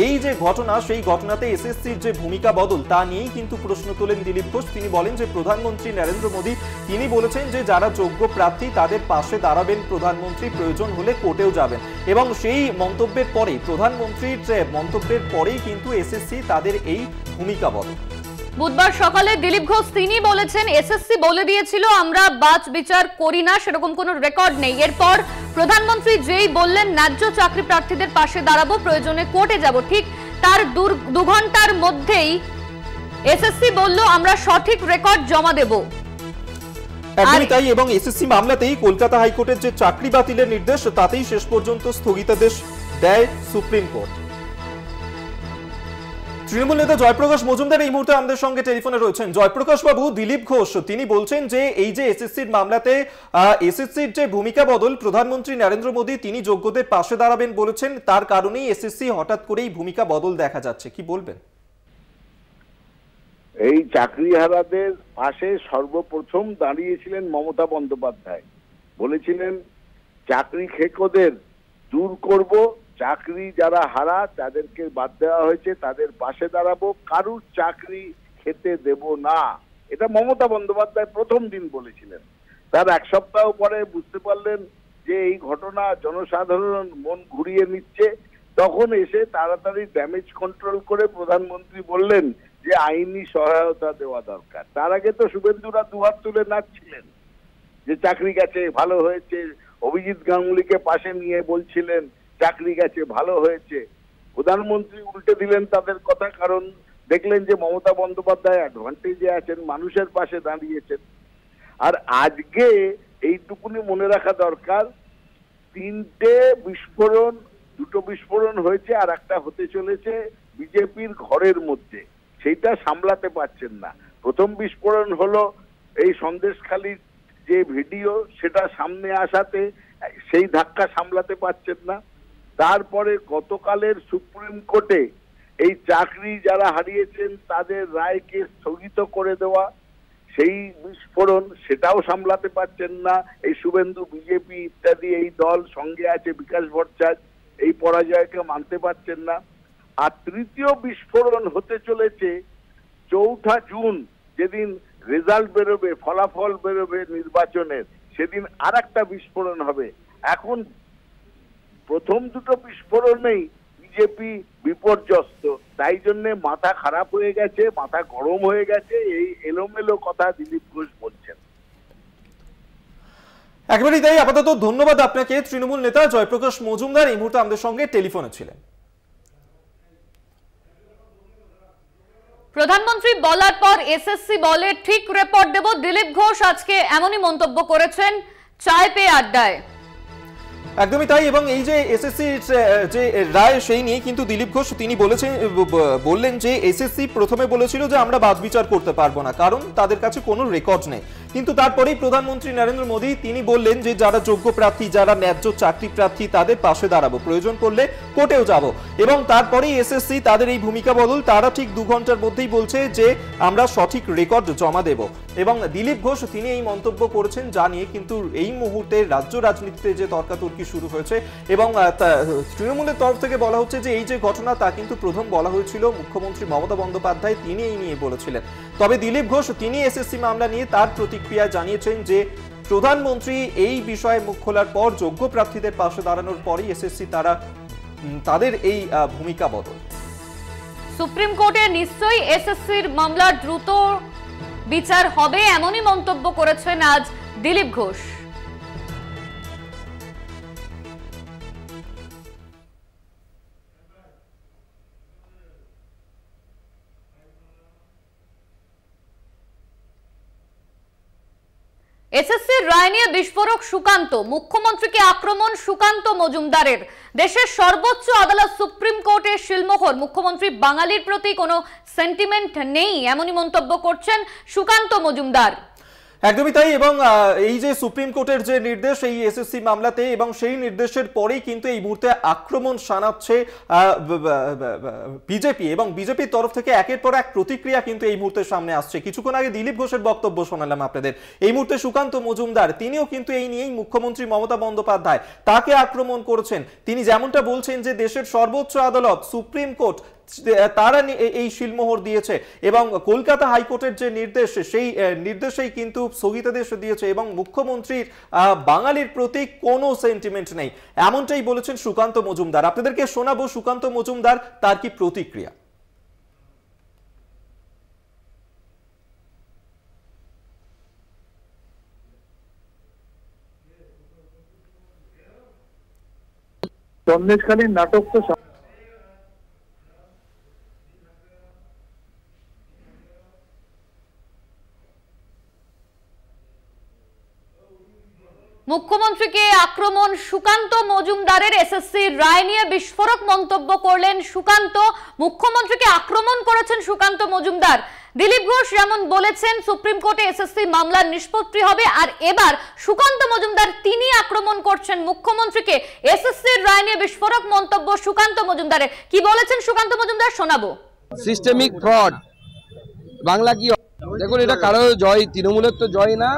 এই যে ঘটনা, সেই ঘটনাতে এসএসসির যে ভূমিকা বদল তা নিয়েই কিন্তু প্রশ্ন তোলেন দিলীপ ঘোষ। তিনি বলেন যে প্রধানমন্ত্রী নরেন্দ্র মোদী তিনি বলেছেন যে যারা যোগ্য প্রার্থী তাদের পাশে দাঁড়াবেন প্রধানমন্ত্রী, প্রয়োজন হলে কোর্টেও যাবেন। এবং সেই মন্তব্যের পরেই, প্রধানমন্ত্রীর মন্তব্যের পরেই কিন্তু এসএসসি তাদের এই ভূমিকা বদল। বুধবার সকালে দিলীপ ঘোষ তিনি বলেছেন এসএসসি বলে দিয়েছিল আমরা বাজ বিচার করি না, সেরকম কোনো রেকর্ড নেই। এরপর প্রধানমন্ত্রী যেই বললেন ন্যায্য চাকরি প্রার্থীদের পাশে দাঁড়াবো, প্রয়োজনে কোর্টে যাব, ঠিক তার 2 ঘন্টার মধ্যেই এসএসসি বলল আমরা সঠিক রেকর্ড জমা দেব। একদমই তাই। এবং এসএসসি মামলাতেই কলকাতা হাইকোর্টের যে চাকরি বাতিলের নির্দেশ, তাতেই শেষ পর্যন্ত স্থগিতাদেশ দেয় সুপ্রিম কোর্ট। তৃণমূল নেতা জয়প্রকাশ মজুমদার এই মুহূর্তে আমাদের সঙ্গে টেলিফোনে রয়েছেন। জয়প্রকাশ বাবু, দিলীপ ঘোষ তিনি বলছেন যে এই যে এসএসসির মামলাতে এসএসসির যে ভূমিকা বদল, প্রধানমন্ত্রী নরেন্দ্র মোদী তিনি যোগ্যদের পাশে দাঁড়াবেন বলেছেন, তার কারণেই এসএসসি হঠাৎ করেই ভূমিকা বদল দেখা যাচ্ছে, কি বলবেন? এই চাকরিহারাদের পাশে সর্বপ্রথম দাঁড়িয়েছিলেন মমতা বন্দ্যোপাধ্যায়। বলেছিলেন চাকরি খেকোদের দূর করব, চাকরি যারা হারা তাদেরকে বাদ দেওয়া হয়েছে তাদের পাশে দাঁড়াবো, কারুর চাকরি খেতে দেব না। এটা মমতা বন্দ্যোপাধ্যায় প্রথম দিন বলেছিলেন। তার 1 সপ্তাহ পরে বুঝতে পারলেন যে এই ঘটনা জনসাধারণ মন ঘুরিয়ে নিচ্ছে, তখন এসে তাড়াতাড়ি ড্যামেজ কন্ট্রোল করে প্রধানমন্ত্রী বললেন যে আইনি সহায়তা দেওয়া দরকার। তার আগে তো শুভেন্দুরা 2 হাত তুলে নাচছিলেন যে চাকরি গেছে, ভালো হয়েছে। অভিজিৎ গাঙ্গুলিকে পাশে নিয়ে বলছিলেন চাকরি গেছে, ভালো হয়েছে। প্রধানমন্ত্রী উল্টে দিলেন তাদের কথা, কারণ দেখলেন যে মমতা বন্দ্যোপাধ্যায় অ্যাডভান্টেজে আছেন, মানুষের পাশে দাঁড়িয়েছেন। আর আজকে এইটুকুনি মনে রাখা দরকার, 3টে বিস্ফোরণ, 2টো বিস্ফোরণ হয়েছে আর একটা হতে চলেছে বিজেপির ঘরের মধ্যে, সেইটা সামলাতে পারছেন না। প্রথম বিস্ফোরণ হলো এই সন্দেশখালীর যে ভিডিও, সেটা সামনে আসাতে সেই ধাক্কা সামলাতে পারছেন না। তারপরে গতকালের সুপ্রিম কোর্টে এই চাকরি যারা হারিয়েছেন তাদের রায়কে স্থগিত করে দেওয়া, সেই বিস্ফোরণ সেটাও সামলাতে পারছেন না এই শুভেন্দু, বিজেপি ইত্যাদি এই দল, সঙ্গে আছে বিকাশ ভট্টাচার্য, এই পরাজয়কে মানতে পারছেন না। আর তৃতীয় বিস্ফোরণ হতে চলেছে 4 জুন, যেদিন রেজাল্ট বেরোবে, ফলাফল বেরোবে নির্বাচনের, সেদিন আর একটা বিস্ফোরণ হবে। এখন প্রথম দুটো বিস্ফোরণেই বিজেপি বিপর্যস্ত, তাই জন্য মাথা খারাপ হয়ে গেছে, মাথা গরম হয়ে গেছে, এই এলোমেলো কথা দিলীপ ঘোষ বলছেন। একেবারেই তাই। আপাতত ধন্যবাদ আপনাকে। তৃণমূল নেতা জয়প্রকাশ মজুমদার এই মুহূর্তে আমাদের সঙ্গে টেলিফোনে ছিলেন। প্রধানমন্ত্রী বলার পর এসএসসি বলে ঠিক রিপোর্ট দেব, দিলীপ ঘোষ আজকে এমনই মন্তব্য করেছেন চায় পে আড্ডায়। একদমই তাই। এবং এই যে এসএসসি যে রায়, সেই নিয়ে কিন্তু দিলীপ ঘোষ তিনি বললেন যে এসএসসি প্রথমে বলেছিল যে আমরা বাদ বিচার করতে পারবো না, কারণ তাদের কাছে কোনো রেকর্ড নেই। কিন্তু তারপরেই প্রধানমন্ত্রী নরেন্দ্র মোদী তিনি বললেন যে যারা যোগ্য প্রার্থী, যারা ন্যায্য চাকরি প্রার্থী, তাদের পাশে দাঁড়াবো, প্রয়োজন পড়লে কোর্টেও যাব। এবং তারপরেই এসএসসি তাদের এই ভূমিকা বদল, তারা ঠিক 2 ঘন্টার মধ্যেই বলছে যে আমরা সঠিক রেকর্ড জমা দেব। এবং দিলীপ ঘোষ তিনি এই মন্তব্য করেছেন, যা নিয়ে কিন্তু এই মুহূর্তে রাজ্য রাজনীতিতে যে তর্কাতর্কি শুরু হয়েছে। এবং তৃণমূলের তরফ থেকে বলা হচ্ছে যে এই যে ঘটনা, তা কিন্তু প্রথম বলা হয়েছিল মুখ্যমন্ত্রী মমতা বন্দ্যোপাধ্যায়, তিনি এই নিয়ে বলেছিলেন। তবে দিলীপ ঘোষ তিনি এসএসসি মামলা নিয়ে তার প্রতিক্রিয়া জানিয়েছেন যে প্রধানমন্ত্রী এই বিষয়ে মুখ খোলার পর, যোগ্য প্রার্থীদের পাশে দাঁড়ানোর পরই এসএসসি তাদের এই ভূমিকা বদল। সুপ্রিম কোর্টে নিশ্চয়ই এসএসসির মামলার দ্রুত বিচার হবে, এমনই মন্তব্য করেছেন আজ দিলীপ ঘোষ। এসএসসির রায় নিয়ে বিস্ফোরক সুকান্ত, মুখ্যমন্ত্রীকে আক্রমণ সুকান্ত মজুমদারের। দেশের সর্বোচ্চ আদালত সুপ্রিম কোর্টে শিলমোহর, মুখ্যমন্ত্রী বাঙালির প্রতি কোনো সেন্টিমেন্ট নেই, এমনই মন্তব্য করছেন সুকান্ত মজুমদার। একদমই তাই। এবং এই যে সুপ্রিম কোর্টের যে নির্দেশ এই এসএসসি মামলাতে, এবং সেই নির্দেশের পরেই কিন্তু এই মুহূর্তে আক্রমণ শানাচ্ছে বিজেপি, এবং বিজেপির তরফ থেকে একের পর এক প্রতিক্রিয়া কিন্তু এই মুহূর্তে সামনে আসছে। কিছুক্ষণ আগে দিলীপ ঘোষের বক্তব্য শোনালাম আপনাদের। এই মুহূর্তে সুকান্ত মজুমদার তিনিও কিন্তু এই নিয়েই মুখ্যমন্ত্রী মমতা বন্দ্যোপাধ্যায় তাকে আক্রমণ করেছেন। তিনি যেমনটা বলছেন যে দেশের সর্বোচ্চ আদালত সুপ্রিম কোর্ট তারা এই শিলমোহর দিয়েছে, এবং কলকাতা হাইকোর্টের যে নির্দেশ, সেই নির্দেশেই কিন্তু স্থগিতাদেশ দিয়েছে, এবং মুখ্যমন্ত্রীর বাঙালির প্রতি কোনো সেন্টিমেন্ট নেই, এমনটাই বলেছেন সুকান্ত মজুমদার। আপনাদেরকে শোনাবো সুকান্ত মজুমদার তার কি প্রতিক্রিয়া। সন্দেশখালীর নাটক তো মুখ্যমন্ত্রীকে আক্রমণ সুকান্ত মজুমদারের। এসএসসির রায় নিয়ে বিস্ফোরক মন্তব্য করলেন সুকান্ত, মুখ্যমন্ত্রীকে আক্রমণ করেছেন সুকান্ত মজুমদার। দিলীপ ঘোষ যেমন বলেছেন সুপ্রিম কোর্টে এসএসসি মামলার নিষ্পত্তি হবে, আর এবার সুকান্ত মজুমদার তিনি আক্রমণ করছেন মুখ্যমন্ত্রীকে। এসএসসির রায় নিয়ে বিস্ফোরক মন্তব্য সুকান্ত মজুমদারের। কি বলেছেন সুকান্ত মজুমদার শোনাবো। সিস্টেমিক ফ্রড, বাংলা কি? দেখুন, এটা কারো জয়, তৃণমূলের তো জয় না।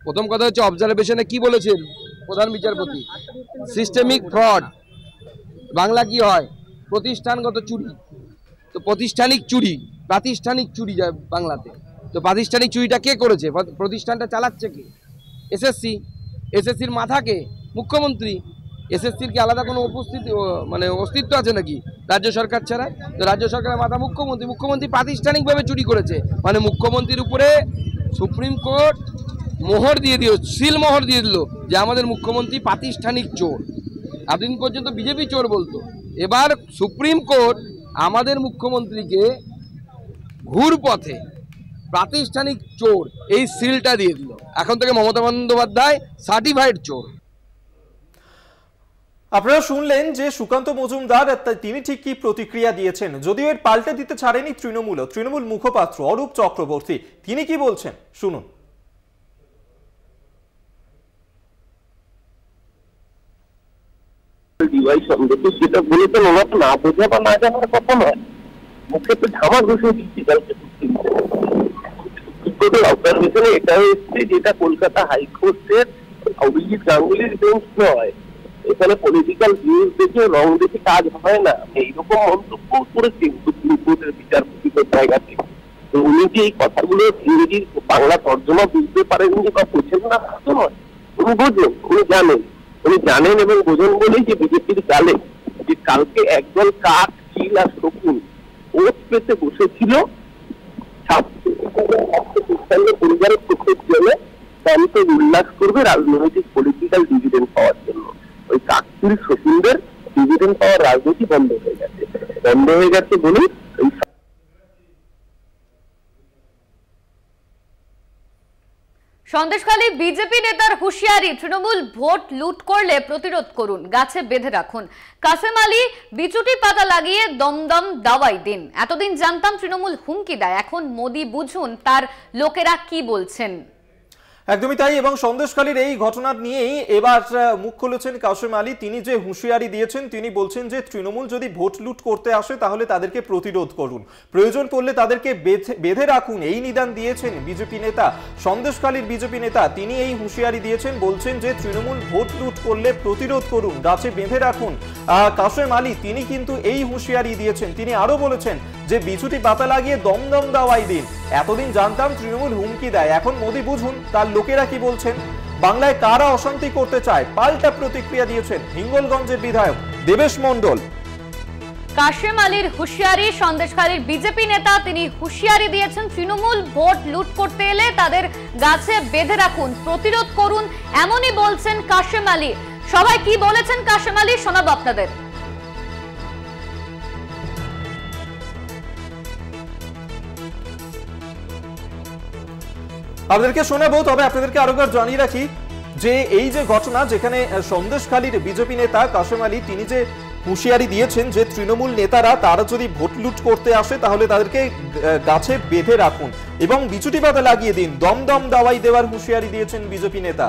প্রথম কথা হচ্ছে অবজারভেশনে কি বলেছেন প্রধান বিচারপতি, সিস্টেমিক ফ্রড, বাংলা কি হয়? প্রতিষ্ঠানগত চুরি। তো প্রাতিষ্ঠানিক চুরি যায় বাংলাতে। তো প্রাতিষ্ঠানিক চুরিটা কে করেছে? প্রতিষ্ঠানটা চালাচ্ছে কে? এসএসসি। এসএসসির মাথা কে? মুখ্যমন্ত্রী। এসএসসির কি আলাদা কোনো অস্তিত্ব আছে নাকি রাজ্য সরকার ছাড়া? তো রাজ্য সরকারের মাথা মুখ্যমন্ত্রী। মুখ্যমন্ত্রী প্রাতিষ্ঠানিকভাবে চুরি করেছে, মানে মুখ্যমন্ত্রীর উপরে সুপ্রিম কোর্ট মোহর দিয়ে সিল মোহর দিয়ে দিল যে আমাদের মুখ্যমন্ত্রী প্রাতিষ্ঠানিক চোর। এতদিন পর্যন্ত বিজেপি চোর বলতো, এবার সুপ্রিম কোর্ট আমাদের মুখ্যমন্ত্রীকে ঘুরপথে প্রাতিষ্ঠানিক চোর এই সিলটা দিয়ে দিল। এখন থেকে মমতা বন্দ্যোপাধ্যায় সার্টিফাইড চোর। আপনারা শুনলেন যে সুকান্ত মজুমদার তিনি ঠিক কি প্রতিক্রিয়া দিয়েছেন। যদিও এর পাল্টে দিতে ছাড়েনি তৃণমূল মুখপাত্র অরূপ চক্রবর্তী, তিনি কি বলছেন শুনুন। যেটা বলেছেন ওরা তো না বোঝা বা না জানার কথা নয়, মুখে তো ঝামা ঘুষে দিচ্ছি কালকে অবজারভেশনে এটা হচ্ছে যেটা কলকাতা হাইকোর্টের অভিজিৎ গাঙ্গুলির বেঞ্চ নয়, এখানে পলিটিক্যাল ভিউজ দেখে রং দেখে কাজ হয় না। এইরকম মন্তব্য করেছে সুপ্রিম কোর্টের বিচারপতিদের জায়গা থেকে। তো উনি যে এই কথাগুলো ইংরেজির বাংলা তর্জমা বুঝতে পারেননি বা বোঝেন না তো নয়, উনি বোঝেন, উনি জানেন এবং বোঝেন বলেই যে বিজেপির গালে যে কালকে একদল কাঠ, চিল আর শকুন ওট পেতে বসেছিল পরিবারের পক্ষের জন্য তাকে উল্লাস করবে রাজনৈতিক পলিটিক্যাল ডিভিডেন্ড পাওয়ার জন্য। ওই কাকচিল শকুনদের ডিভিডেন্ড পাওয়ার রাজনীতি বন্ধ হয়ে গেছে বলে সন্দেশখালী বিজেপি নেতার হুঁশিয়ারি, তৃণমূল ভোট লুট করলে প্রতিরোধ করুন, গাছে বেঁধে রাখুন। কাসেম আলী বিচুটি পাতা লাগিয়ে দমদম দাওয়াই দিন। এতদিন জানতাম তৃণমূল হুমকি দেয়, এখন মোদি বুঝুন তার লোকেরা কি বলছেন। একদমই তাই। এবং সন্দেশখালীর এই ঘটনার নিয়েই এবার মুখ খুলেছেন কাসেম আলী। তিনি যে হুঁশিয়ারি দিয়েছেন, তিনি বলছেন যে তৃণমূল যদি ভোট লুট করতে আসে তাহলে তাদেরকে প্রতিরোধ করুন, প্রয়োজন পড়লে তাদেরকে বেঁধে রাখুন। এই নিদান দিয়েছেন বিজেপি নেতা, সন্দেশখালীর বিজেপি নেতা। তিনি এই হুঁশিয়ারি দিয়েছেন, বলছেন যে তৃণমূল ভোট লুট করলে প্রতিরোধ করুন, গাছে বেঁধে রাখুন। কাসেম আলী তিনি কিন্তু এই হুঁশিয়ারি দিয়েছেন। তিনি আরো বলেছেন যে বিচুটি পাতা লাগিয়ে দমদম দাওয়াই দিন। এতদিন জানতাম তৃণমূল হুমকি দেয়, এখন মোদি বুঝুন তার লোকেরা কি বলছেন। বাংলায় কারা অশান্তি করতে চায়, পাল্টা প্রতিক্রিয়া দিয়েছেন হিঙ্গলগঞ্জের বিধায়ক দেবেশ মণ্ডল। কাসেম আলীর হুঁশিয়ারি, সন্দেশখালীর বিজেপি নেতা তিনি হুঁশিয়ারি দিয়েছেন, তৃণমূল ভোট লুট করতে এলে তাদের গাছে বেঁধে রাখুন, প্রতিরোধ করুন, এমনই বলছেন কাসেম আলী। সবাই কি বলেছেন কাসেম আলী শোনাবো আপনাদের। আপনাদেরকে শোনাবো, তবে আপনাদেরকে আরেকবার জানিয়ে রাখি যে এই যে ঘটনা, যেখানে সন্দেশখালীর বিজেপি নেতা কাসেম আলী তিনি যে হুঁশিয়ারি দিয়েছেন যে তৃণমূল নেতারা তারা যদি ভোট লুট করতে আসে তাহলে তাদেরকে গাছে বেঁধে রাখুন এবং বিচুটি পাতা লাগিয়ে দিন, দমদম দাওয়াই দেওয়ার হুঁশিয়ারি দিয়েছেন বিজেপি নেতা।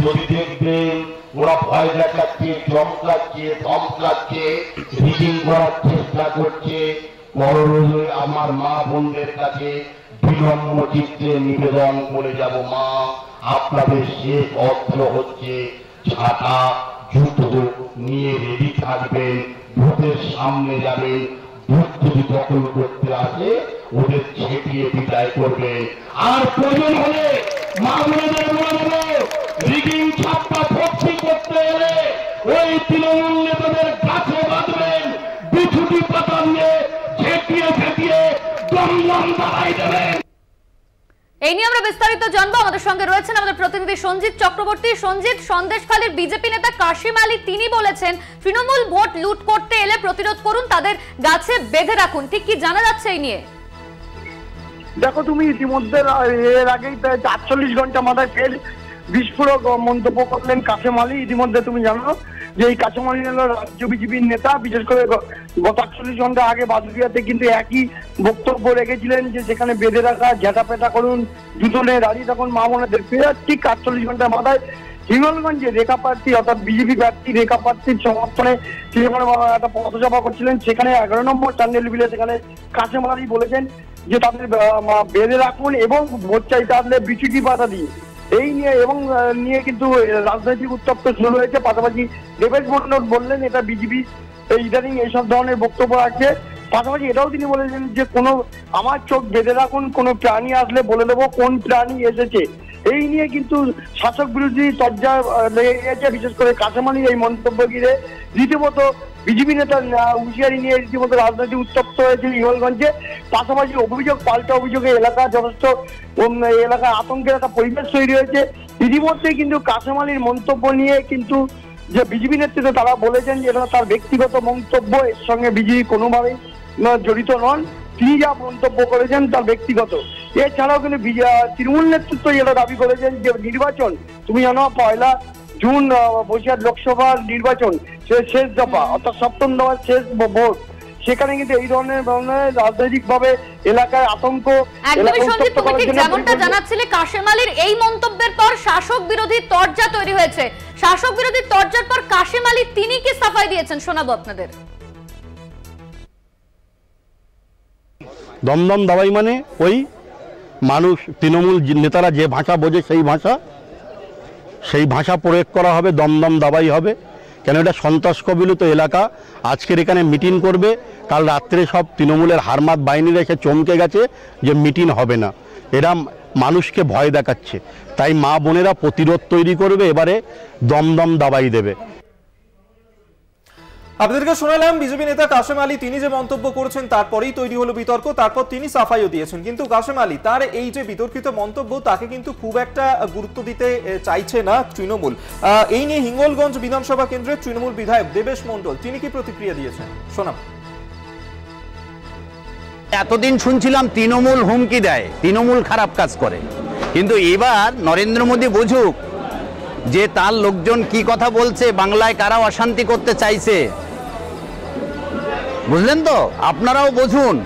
যদি দেখবেন ওরা ভয় দেখাচ্ছে, চমকাচ্ছে, ধমকাচ্ছে, রিডিং করার চেষ্টা করছে, করজোড়ে আমার মা বোনদের কাছে বিনম্র চিত্তে নিবেদন করে যাব, মা আপনাদের শেষ অস্ত্র হচ্ছে ছাতা, জুতো নিয়ে রেডি থাকবেন, ভোটের সামনে যাবেন, ভোট যদি দখল করতে আসে ওদের ছেটিয়ে বিদায় করবেন। আর প্রয়োজন হলে মা বোনদের বলে দেব, রিডিং ছাপ্পা ভর্তি করতে এলে ওই তৃণমূল নেতাদের গাছে বাঁধবেন, বিছুটি পাতা নিয়ে ঝেঁটিয়ে ঝেঁটিয়ে দমদম দাঁড়াই দেবেন। এই নিয়ে আমরা বিস্তারিত জানবো। আমাদের সঙ্গে রয়েছেন আমাদের প্রতিনিধি সঞ্জিত চক্রবর্তী। সঞ্জিত, সন্দেশখালীর বিজেপি নেতা কাসেম আলী তিনি বলেছেন তৃণমূল ভোট লুট করতে এলে প্রতিরোধ করুন, তাদের গাছে বেঁধে রাখুন, ঠিক কি জানা যাচ্ছে এই নিয়ে? দেখো, তুমি ইতিমধ্যে এর আগেই ৪৮ ঘন্টা মাথায় ফের বিস্ফোরক মন্তব্য করলেন কাসেম আলী। ইতিমধ্যে তুমি জানো যে এই কাসেম আলী হল রাজ্য বিজেপির নেতা। বিশেষ করে গত ৪৮ ঘন্টা আগে বাদুরিয়াতে কিন্তু একই বক্তব্য রেখেছিলেন যে সেখানে বেঁধে রাখা, ঝেঁটাপেটা করুন, জুতো নিয়ে দাঁড়িয়ে তখন মা বোনেদের ফেরার ঠিক ৪৮ ঘন্টার মাথায় হিঙ্গলগঞ্জে রেখা প্রার্থী অর্থাৎ বিজেপি প্রার্থী রেখা প্রার্থীর সমর্থনে তিনি একটা পথসভা করছিলেন। সেখানে 11 নম্বর টান্ডেল বিলে সেখানে কাসেম আলী বলেছেন যে তাদের বেঁধে রাখুন এবং ভোট চাইতে আসলে বিচুটি পাতা দিয়ে এই নিয়ে এবং নিয়ে কিন্তু রাজনৈতিক উত্তপ্ত শুরু হয়েছে। পাশাপাশি দেবেশ মণ্ডল বললেন এটা বিজেপি ইদানিং এইসব ধরনের বক্তব্য আছে। পাশাপাশি এটাও তিনি বলেছেন যে কোনো আমার চোখ বেঁধে রাখুন, কোনো প্রাণী আসলে বলে দেবো কোন প্রাণী এসেছে। এই নিয়ে কিন্তু শাসক বিরোধী তরজা লেগে গেছে। বিশেষ করে কাসেম আলীর এই মন্তব্য ঘিরে রীতিমতো বিজেপি নেতার হুঁশিয়ারি নিয়ে রীতিমতো রাজনৈতিক উত্তপ্ত হয়েছে হিঙ্গলগঞ্জে। পাশাপাশি অভিযোগ, পাল্টা অভিযোগে এলাকা যথেষ্ট এলাকায় আতঙ্কের একটা পরিবেশ তৈরি হয়েছে। ইতিমধ্যে কিন্তু কাসেম আলীর মন্তব্য নিয়ে কিন্তু যে বিজেপি নেতৃত্ব তারা বলেছেন যে এটা তার ব্যক্তিগত মন্তব্য, এর সঙ্গে বিজেপি কোনোভাবেই জড়িত নন, তিনি যা মন্তব্য করেছেন তার ব্যক্তিগত। এছাড়াও কিন্তু তৃণমূল নেতৃত্ব যেটা দাবি করেছেন যে নির্বাচন, তুমি জানো 1 জুন বসিরহাট লোকসভার নির্বাচন শেষ দফা অর্থাৎ 7ম দফার শেষ ভোট, সেখানে কিন্তু এই ধরনের রাজনৈতিক ভাবে এলাকায় আতঙ্ক। একদমই সঞ্জিত, তুমি ঠিক যেমনটা জানাচ্ছিলে, কাশেম আলীর এই মন্তব্যের পর শাসক বিরোধী তরজা তৈরি হয়েছে। শাসক বিরোধী তরজার পর কাশেম আলী তিনি কি সাফাই দিয়েছেন, শোনাবো আপনাদের। দমদম দাবাই মানে ওই মানুষ তৃণমূল নেতারা যে ভাষা বোঝে সেই ভাষা প্রয়োগ করা হবে, দমদম দাবাই হবে। কেন এটা সন্ত্রাস কবলিত এলাকা। আজকের এখানে মিটিং করবে, কাল রাত্রে সব তৃণমূলের হারমাত বাহিনীরা এসে চমকে গেছে যে মিটিং হবে না। এরা মানুষকে ভয় দেখাচ্ছে, তাই মা বোনেরা প্রতিরোধ তৈরি করবে, এবারে দমদম দাবাই দেবে। আপনাদেরকে শোনালাম বিজেপি নেতা কাশেম আলী তিনি যে মন্তব্য করেছেন, তারপরেই তৈরি হলো বিতর্ক, তারপর তিনি সাফাইও দিয়েছেন। কিন্তু কাশেম আলী তার এই যে বিতর্কিত মন্তব্য, তাকে কিন্তু খুব একটা গুরুত্ব দিতে চাইছে না তৃণমূল। এই নিয়ে হিঙ্গলগঞ্জ বিধানসভা কেন্দ্রের তৃণমূল বিধায়ক দেবেশ মণ্ডল তিনি কি প্রতিক্রিয়া দিয়েছেন, শোনাব। এতদিন শুনছিলাম তৃণমূল হুমকি দেয়, তৃণমূল খারাপ কাজ করে, কিন্তু এবার নরেন্দ্র মোদী বুঝুক যে তার লোকজন কি কথা বলছে, বাংলায় কারা অশান্তি করতে চাইছে। বুঝলেন তো? আপনারাও বুঝুন,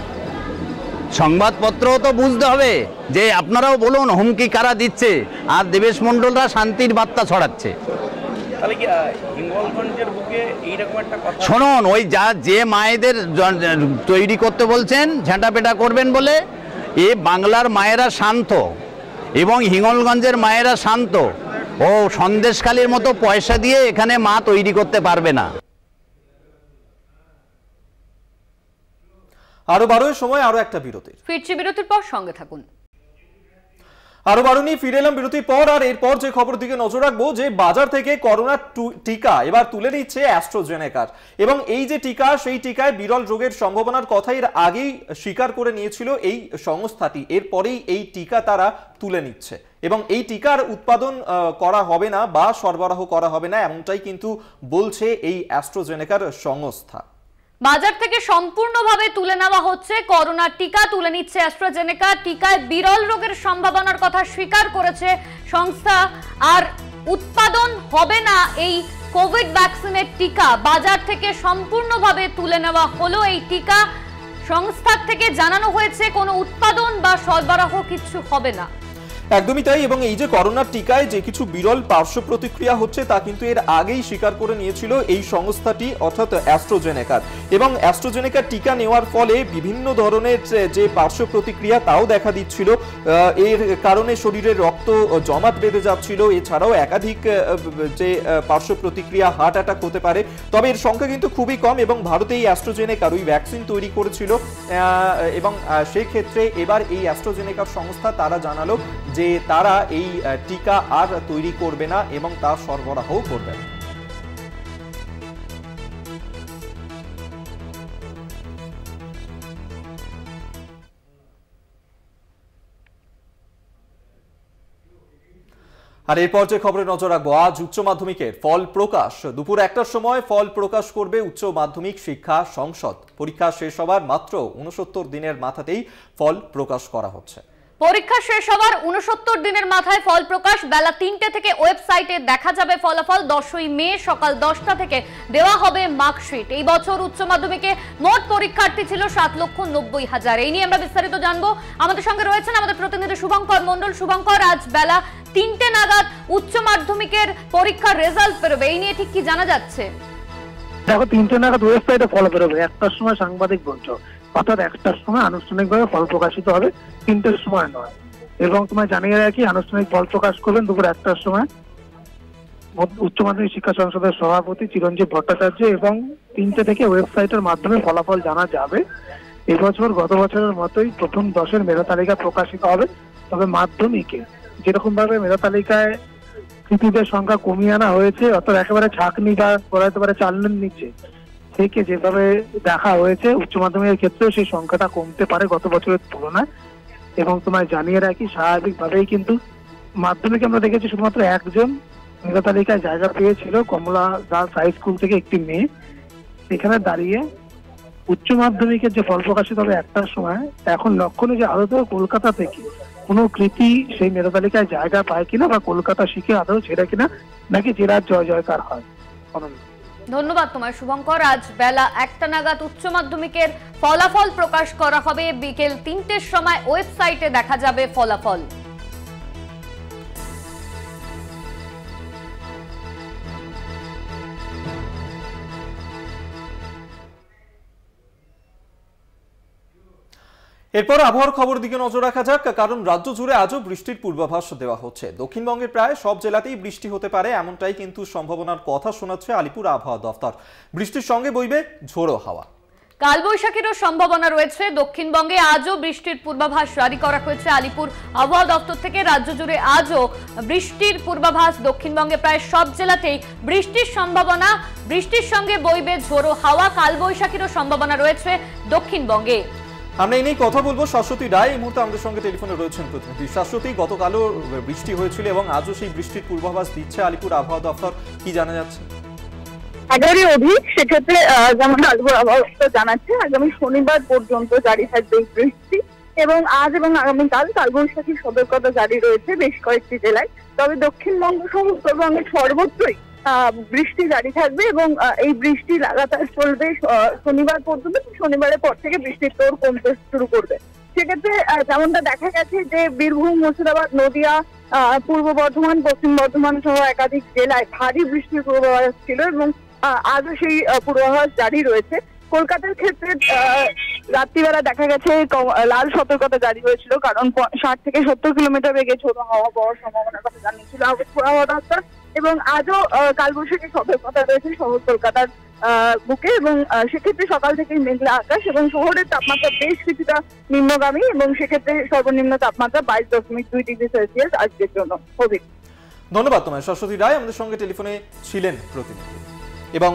সংবাদপত্রও তো বুঝতে হবে যে আপনারাও বলুন হুমকি কারা দিচ্ছে, আর দেবেশ মণ্ডলরা শান্তির বার্তা ছড়াচ্ছে। শুনুন, ওই যে মায়েদের তৈরি করতে বলছেন ঝাঁটাপেটা করবেন বলে, এ বাংলার মায়েরা শান্ত এবং হিঙ্গলগঞ্জের মায়েরা শান্ত। ও সন্দেশখালীর মতো পয়সা দিয়ে এখানে মা তৈরি করতে পারবে না। আরো 12 সময় আরো একটা বিরতি, ফিরছি বিরতির পর, সঙ্গে থাকুন। আরো 12 নিয়ে ফিরে এলাম বিরতির পর। আর এরপর যে খবর দিকে নজর রাখবো, যে বাজার থেকে করোনার টিকা এবার তুলে নিচ্ছে অ্যাস্ট্রাজেনেকার, এবং এই যে টিকা, সেই টিকায় বিরল রোগের সম্ভাবনার কথা এর আগেই স্বীকার করে নিয়েছিল এই সংস্থাটি। এরপরেই এই টিকা তারা তুলে নিচ্ছে, এবং এই টিকার উৎপাদন করা হবে না বা সরবরাহ করা হবে না, এমনটাই কিন্তু বলছে এই অ্যাস্ট্রাজেনেকার সংস্থা। বাজার থেকে সম্পূর্ণভাবে তুলে নেওয়া হচ্ছে করোনার টিকা, তুলে নিচ্ছে অ্যাস্ট্রাজেনেকা। টিকায় বিরল রোগের সম্ভাবনার কথা স্বীকার করেছে সংস্থা, আর উৎপাদন হবে না এই কোভিড ভ্যাকসিনের টিকা। বাজার থেকে সম্পূর্ণভাবে তুলে নেওয়া হলো এই টিকা। সংস্থার থেকে জানানো হয়েছে কোনো উৎপাদন বা সরবরাহ কিছু হবে না। একদমই তাই, এবং এই যে করোনার টিকায় যে কিছু বিরল পার্শ্ব প্রতিক্রিয়া হচ্ছে তা কিন্তু এর আগেই স্বীকার করে নিয়েছিল এই সংস্থাটি, অর্থাৎ অ্যাস্ট্রাজেনেকার। এবং অ্যাস্ট্রাজেনেকার টিকা নেওয়ার ফলে বিভিন্ন ধরনের যে পার্শ্ব প্রতিক্রিয়া তাও দেখা দিচ্ছিল। এর কারণে শরীরে রক্ত জমাট বেঁধে যাচ্ছিল, এছাড়াও একাধিক যে পার্শ্ব প্রতিক্রিয়া, হার্ট অ্যাটাক হতে পারে। তবে এর সংখ্যা কিন্তু খুবই কম, এবং ভারতে এই অ্যাস্ট্রাজেনেকার ওই ভ্যাকসিন তৈরি করেছিল, এবং সেই ক্ষেত্রে এবার এই অ্যাস্ট্রাজেনেকার সংস্থা তারা জানালো যে তারা এই টিকা আর তৈরি করবে না এবং তা সরবরাহ করবে না। আর এরপর যে খবরে নজর রাখবো, আজ উচ্চ মাধ্যমিকের ফল প্রকাশ। দুপুর 1টার সময় ফল প্রকাশ করবে উচ্চ মাধ্যমিক শিক্ষা সংসদ। পরীক্ষা শেষ হবার মাত্র 69 দিনের মাথাতেই ফল প্রকাশ করা হচ্ছে। পরীক্ষা শেষ হওয়ার 69 দিনের মাথায় ফল প্রকাশ। বেলা 3টে থেকে ওয়েবসাইটে দেখা যাবে ফলাফল। 10ই মে সকাল 10টা থেকে দেওয়া হবে মার্কশিট। এই বছর উচ্চ মাধ্যমিকে মোট পরীক্ষার্থী ছিল 7,90,000। এই নিয়ে আমরা বিস্তারিত জানবো। আমাদের সঙ্গে রয়েছেন আমাদের প্রতিনিধি শুভঙ্কর মণ্ডল। শুভঙ্কর, আজ বেলা 3টে নাগাদ উচ্চ মাধ্যমিকের পরীক্ষার রেজাল্ট বেরোবে, এই নিয়ে ঠিক কি জানা যাচ্ছে? দেখো, 3টে নাগাদ ওয়েবসাইটে ফল বেরোবে, 1টার সময় সাংবাদিক বৈঠক, অর্থাৎ 1টার সময় আনুষ্ঠানিকভাবে ফল প্রকাশিত হবে, 3টের সময় নয়। এবং তোমায় জানিয়ে রাখি, আনুষ্ঠানিক ফল প্রকাশ করবেন দুপুর 1টার সময় উচ্চ মাধ্যমিক শিক্ষা সংসদের সভাপতি চিরঞ্জীব ভট্টাচার্য, এবং 3টে থেকে ওয়েবসাইটের মাধ্যমে ফলাফল জানা যাবে। এবছর গত বছরের মতোই প্রথম 10-এর মেধা তালিকা প্রকাশিত হবে। তবে মাধ্যমিকে যেরকম ভাবে মেধা তালিকায় কৃতীদের সংখ্যা কমিয়ে আনা হয়েছে, অর্থাৎ একেবারে ছাঁকনি বা বলাতে পারে 4 নিচে থেকে যেভাবে দেখা হয়েছে, উচ্চ মাধ্যমিকের ক্ষেত্রেও সেই সংখ্যাটা কমতে পারে গত বছরের তুলনায়। এবং তোমায় জানিয়ে রাখি, স্বাভাবিকভাবেই কিন্তু মাধ্যমিকে আমরা দেখেছি শুধুমাত্র একজন মেধা তালিকায় জায়গা পেয়েছিল, কমলা গার্লস হাই স্কুল থেকে একটি মেয়ে। সেখানে দাঁড়িয়ে উচ্চ মাধ্যমিকের যে ফল প্রকাশিত হবে 1টার সময়, এখন লক্ষণীয় যে আদৌ কলকাতা থেকে কোনো কৃতি সেই মেধা তালিকায় জায়গা পায় কিনা, বা কলকাতা শিখে আদৌ ছেড়ে কিনা, নাকি জেলার জয় জয়কার হয়। ধন্যবাদ তোমার শুভঙ্কর। আজ বেলা 1টা নাগাদ উচ্চ মাধ্যমিকের ফলাফল প্রকাশ করা হবে। বিকেল 3টের সময় ওয়েবসাইটে দেখা যাবে ফলাফল। এরপর আবহাওয়ার খবর দিকে নজর রাখা যাক, কারণ রাজ্য জুড়ে আজও বৃষ্টির পূর্বাভাস দেওয়া হচ্ছে। দক্ষিণবঙ্গের প্রায় সব জেলাতেই বৃষ্টি হতে পারে, এমনটাই কিন্তু সম্ভাবনার কথা শোনাচ্ছে আলিপুর আবহাওয়া দফতর। বৃষ্টির সঙ্গে বইবে ঝোড়ো হাওয়া। কালবৈশাখীরও সম্ভাবনা রয়েছে। দক্ষিণবঙ্গে আজও বৃষ্টির পূর্বাভাস জারি করা হয়েছে আলিপুর আবহাওয়া দপ্তর থেকে। রাজ্য জুড়ে আজও বৃষ্টির পূর্বাভাস। দক্ষিণবঙ্গে প্রায় সব জেলাতেই বৃষ্টির সম্ভাবনা, বৃষ্টির সঙ্গে বইবে ঝোড়ো হাওয়া। কালবৈশাখীরও সম্ভাবনা রয়েছে দক্ষিণবঙ্গে। আমরা এই নিয়ে কথা বলবো শাশ্বতী রায় এই মুহূর্তে আমাদের সঙ্গে টেলিফোনে রয়েছেন প্রতিনিধি। শাশ্বতী, গতকালও বৃষ্টি হয়েছিল এবং আজও সেই বৃষ্টির পূর্বাভাস দিচ্ছে আলিপুর আবহাওয়া দপ্তর, কি জানা যাচ্ছে? এগারোই অধিক, সেক্ষেত্রে যেমন আলিপুর আবহাওয়া দপ্তর জানাচ্ছে আগামী শনিবার পর্যন্ত জারি থাকবে বৃষ্টি এবং আজ এবং আগামীকাল কালবৈশাখীর সতর্কতা জারি রয়েছে বেশ কয়েকটি জেলায়। তবে দক্ষিণবঙ্গ সহ উত্তরবঙ্গের সর্বত্রই বৃষ্টি জারি থাকবে এবং এই বৃষ্টি লাগাতার চলবে শনিবার পর্যন্ত। শনিবারের পর থেকে বৃষ্টির তোড় কমতে শুরু করবে। সেক্ষেত্রে যেমনটা দেখা গেছে যে বীরভূম, মুর্শিদাবাদ, নদিয়া, পূর্ব বর্ধমান, পশ্চিম বর্ধমান সহ একাধিক জেলায় ভারী বৃষ্টির পূর্বাভাস ছিল এবং আজও সেই পূর্বাভাস জারি রয়েছে। কলকাতার ক্ষেত্রে রাত্রিবেলা দেখা গেছে লাল সতর্কতা জারি হয়েছিল, কারণ 60 থেকে 70 কিলোমিটার বেগে ঝোড়ো হাওয়া পাওয়ার সম্ভাবনার কথা জানিয়েছিল আবহাওয়া দপ্তর। এবং আজও কালবৈশাখী সতর্কতা রয়েছে শহর কলকাতার বুকে এবং সেক্ষেত্রে সকাল থেকেই মেঘলা আকাশ এবং শহরের তাপমাত্রা বেশ কিছুটা নিম্নগামী এবং সেক্ষেত্রে সর্বনিম্ন তাপমাত্রা 22.2 ডিগ্রি সেলসিয়াস আজকের জন্য। ধন্যবাদ তোমায় শাশ্বতী রায়, আমাদের সঙ্গে টেলিফোনে ছিলেন প্রতিনিধি। এবং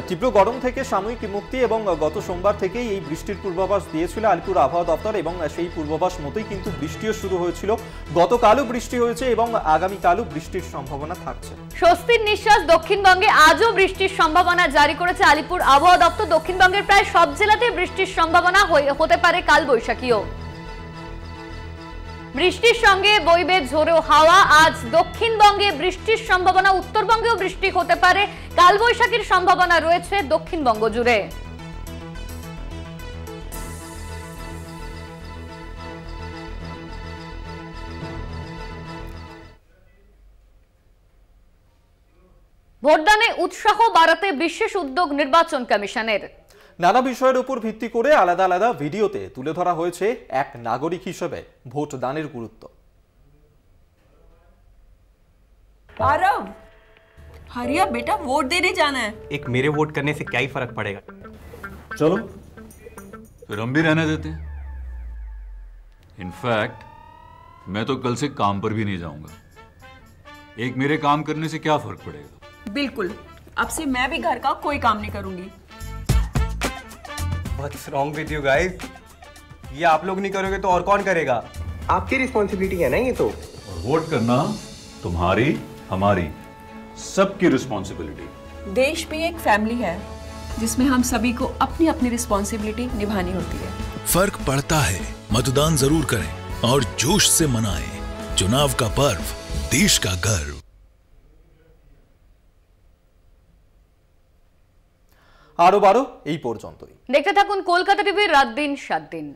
তীব্র গরম থেকে সাময়িক মুক্তি এবং গত সোমবার থেকেই এই বৃষ্টির পূর্বাভাস দিয়েছিল আলিপুর আবহাওয়া দপ্তর এবং সেই পূর্বাভাস মতোই কিন্তু বৃষ্টিও শুরু হয়েছিল। গতকালও বৃষ্টি হয়েছে এবং আগামীকালও বৃষ্টির সম্ভাবনা থাকছে। স্বস্তির নিঃশ্বাস দক্ষিণবঙ্গে। আজও বৃষ্টির সম্ভাবনা জারি করেছে আলিপুর আবহাওয়া দপ্তর। দক্ষিণবঙ্গের প্রায় সব জেলাতে বৃষ্টির সম্ভাবনা হতে পারে কালবৈশাখীও। বৃষ্টির সঙ্গে বইবে ঝোড়ো হাওয়া। আজ দক্ষিণবঙ্গে বৃষ্টির সম্ভাবনা, উত্তরবঙ্গেও বৃষ্টি হতে পারে। কালবৈশাখীর সম্ভাবনা রয়েছে দক্ষিণবঙ্গ জুড়ে। ভোটদানে উৎসাহ বাড়াতে বিশেষ উদ্যোগ নির্বাচন কমিশনের। নানা বিষয়ের উপর ভিত্তি করে আলাদা আলাদা ভিডিওতে তুলে ধরা হয়েছে এক নাগরিক হিসেবে ভোট দানের গুরুত্ব। आरव, हरिया बेटा वोट देने जाना है। एक मेरे वोट करने से क्या ही फर्क पड़ेगा। चलो फिर हम भी रहने देते हैं। इनफैक्ट मैं तो कल से काम पर भी नहीं जाऊंगा। एक मेरे काम करने से क्या फर्क पड़ेगा? बिल्कुल, अब से मैं भी घर का कोई काम नहीं करूंगी। What's wrong with you guys? ये आप लोग नहीं करोगे तो और कौन करेगा? आपकी रिस्पॉन्सिबिलिटी है ना ये तो। और वोट करना तुम्हारी, हमारी, सबकी रिस्पॉन्सिबिलिटी। देश भी एक फैमिली है जिसमें हम सभी को अपनी अपनी रिस्पॉन्सिबिलिटी निभानी होती है। फर्क पड़ता है, मतदान जरूर करें और जोश से मनाएं। चुनाव का पर्व, देश का गर्व। আরো বারো এই পর্যন্তই। দেখতে থাকুন কলকাতা টিভির রাত দিন 7 দিন।